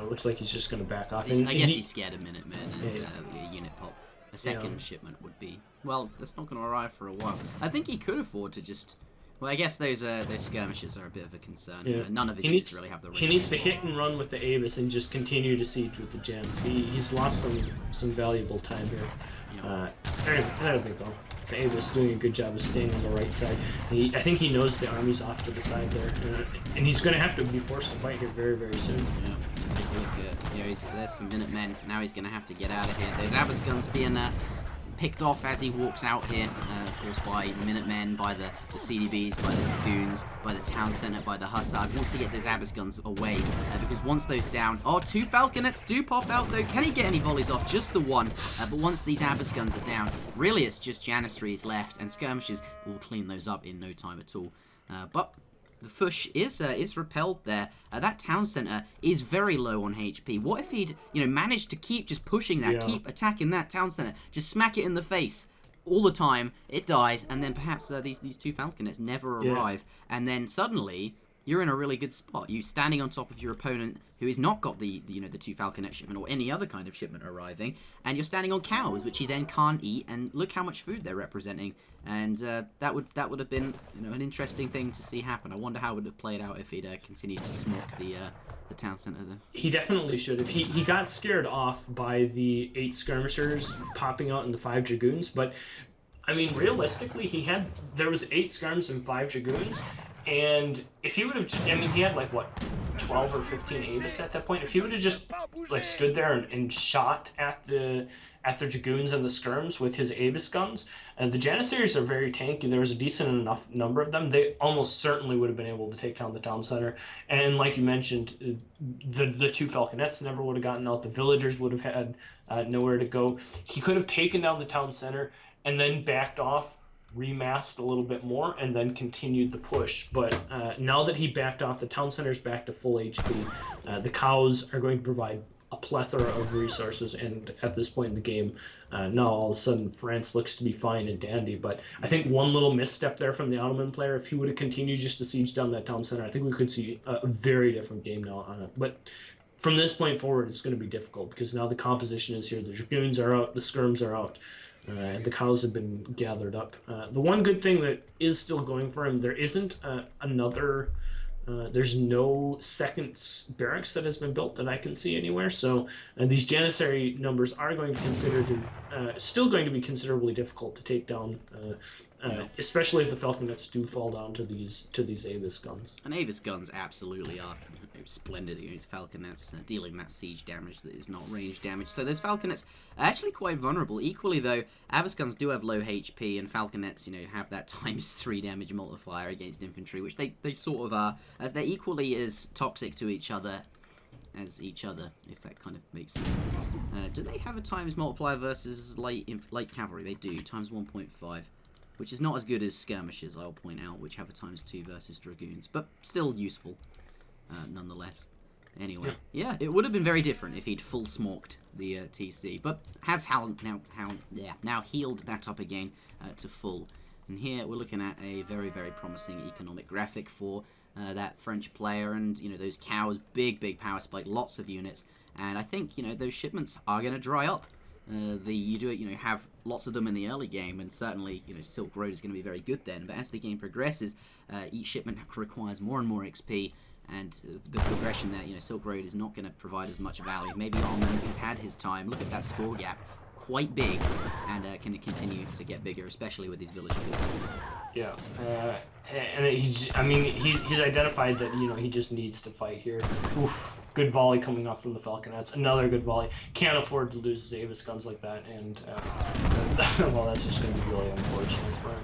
Looks like he's just going to back off. I guess he's scared of Minutemen and a unit pop. A second shipment would be, well, that's not going to arrive for a while. I think he could afford to just. Well, I guess those skirmishes are a bit of a concern. Yeah. None of his units really have the range. He needs to hit and run with the Avis and just continue to siege with the gens. He's lost some valuable time here. Yeah. That'll be cool. The Avis doing a good job of staying on the right side. I think he knows the army's off to the side there, and he's going to have to be forced to fight here very, very soon. Yeah, just take a look at there's some Minutemen. Now he's going to have to get out of here. Those Abbas guns being picked off as he walks out here, of course, by the Minutemen, by the CDBs, by the Dragoons, by the town centre, by the Hussars. Wants to get those Abbas guns away, because once those down, 2 Falconets do pop out though. Can he get any volleys off? Just the 1, but once these Abbas guns are down, really it's just Janissaries left, and skirmishes will clean those up in no time at all. But the push is repelled there. That town center is very low on HP. What if he'd managed to keep just pushing that, keep attacking that town center, just smack it in the face all the time? It dies, and then perhaps these 2 Falconets never arrive, and then suddenly you're in a really good spot. You standing on top of your opponent who has not got the 2 Falconet shipment or any other kind of shipment arriving, and you're standing on cows, which he then can't eat, and look how much food they're representing. And that would have been an interesting thing to see happen. I wonder how it would have played out if he'd continued to smoke the town center there. He definitely should have. He got scared off by the 8 skirmishers popping out in the 5 dragoons, but I mean realistically there was 8 skirms and 5 dragoons. And if he would have, he had like what, 12 or 15 Avis at that point. If he would have just like stood there and shot at the Dragoons and the Skirms with his Avis guns, and the Janissaries are very tanky, there was a decent enough number of them, they almost certainly would have been able to take down the town center. And like you mentioned, the two Falconets never would have gotten out, the villagers would have had nowhere to go. He could have taken down the town center and then backed off, remasked a little bit more, and then continued the push. But now that he backed off, the town center's back to full HP. The cows are going to provide a plethora of resources, and at this point in the game, now all of a sudden France looks to be fine and dandy. But I think one little misstep there from the Ottoman player, if he would have continued just to siege down that town center, I think we could see a very different game now on it. But from this point forward, it's going to be difficult, because now the composition is here. The Dragoons are out, the Skirms are out, and the cows have been gathered up. The one good thing that is still going for him, there isn't another... there's no second barracks that has been built that I can see anywhere. So these Janissary numbers are going to still going to be considerably difficult to take down, especially if the Falconets do fall down to these Avis guns. And Avis guns absolutely are splendid against Falconets, dealing that siege damage that is not range damage. So those Falconets are actually quite vulnerable. Equally though, Avis guns do have low HP, and Falconets, have that ×3 damage multiplier against infantry, which they sort of are, as they're equally as toxic to each other as each other, if that kind of makes sense. Do they have a times multiplier versus light cavalry? They do, ×1.5. Which is not as good as skirmishers, I'll point out, which have a ×2 versus dragoons, but still useful, nonetheless. Anyway, yeah, it would have been very different if he'd full smoked the TC, but has now healed that up again to full. And here we're looking at a very, very promising economic graphic for that French player, and those cows, big power spike, lots of units, and I think those shipments are going to dry up. You have lots of them in the early game, and certainly Silk Road is going to be very good then. But as the game progresses, each shipment requires more and more XP, and the progression there, Silk Road is not going to provide as much value. Maybe Ottoman has had his time. Look at that score gap, quite big, and can it continue to get bigger, especially with these village builds. Yeah, and he's identified that he just needs to fight here. Oof, good volley coming off from the Falconets. Another good volley. Can't afford to lose his Avis guns like that, and well, that's just going to be really unfortunate for him.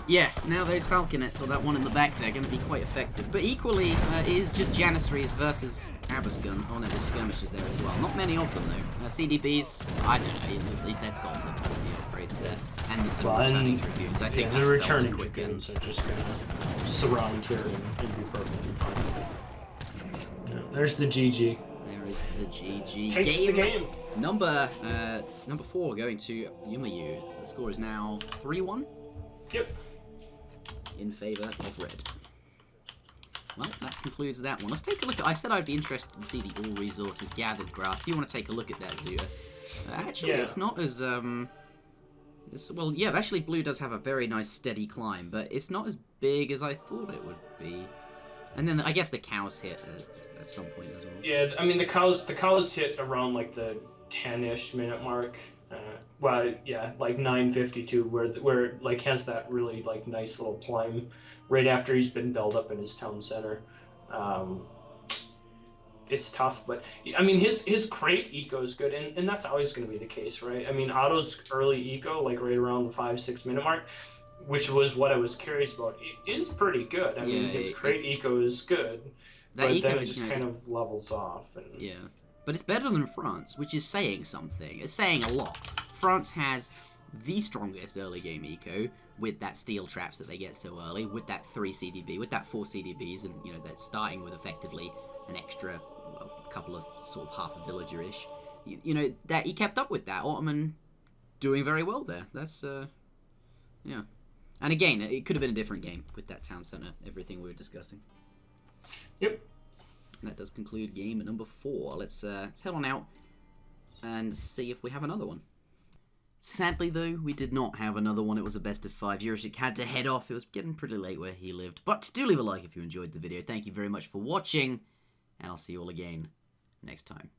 Yes, now those Falconets, or that one in the back there, are going to be quite effective. But equally, it is just Janissaries versus Abasgun. Oh no, there's skirmishers there as well. Not many of them though. CDBs, I don't know, at least they've got the upgrades there. And some returning Dragoons. I think the returning Dragoons are just going to surround here and be perfectly fine. Yeah, there's the GG. There is the GG. Takes the game. Number 4 going to Umeu. The score is now 3-1. Yep. In favour of red. Well, that concludes that one. Let's take a look at... I said I'd be interested to see the all resources gathered graph. If you want to take a look at that, Zuta. Actually, it's not as... well, yeah, actually blue does have a very nice steady climb, but it's not as big as I thought it would be. And then I guess the cows hit at some point as well. Yeah, I mean, the cows hit around like the 10-ish minute mark. Well, yeah, like 9:52, where like has that really like nice little climb right after he's been built up in his town center. It's tough, but I mean his crate eco is good, and that's always going to be the case, right? I mean Otto's early eco, like right around the 5-6 minute mark, which was what I was curious about, it is pretty good. I mean his crate eco is good, but then it just kind of levels off. And... yeah. But it's better than France, which is saying something. It's saying a lot. France has the strongest early game eco, with that steel traps that they get so early, with that 3 CDB, with that 4 CDBs, and they're starting with effectively an extra couple of sort of half a villager-ish. That he kept up with that. Ottoman doing very well there. That's yeah. And again, it could have been a different game with that town center, everything we were discussing. Yep. That does conclude game number 4. Let's head on out and see if we have another one. Sadly, though, we did not have another one. It was a best of 5. Yurashic had to head off. It was getting pretty late where he lived. But do leave a like if you enjoyed the video. Thank you very much for watching, and I'll see you all again next time.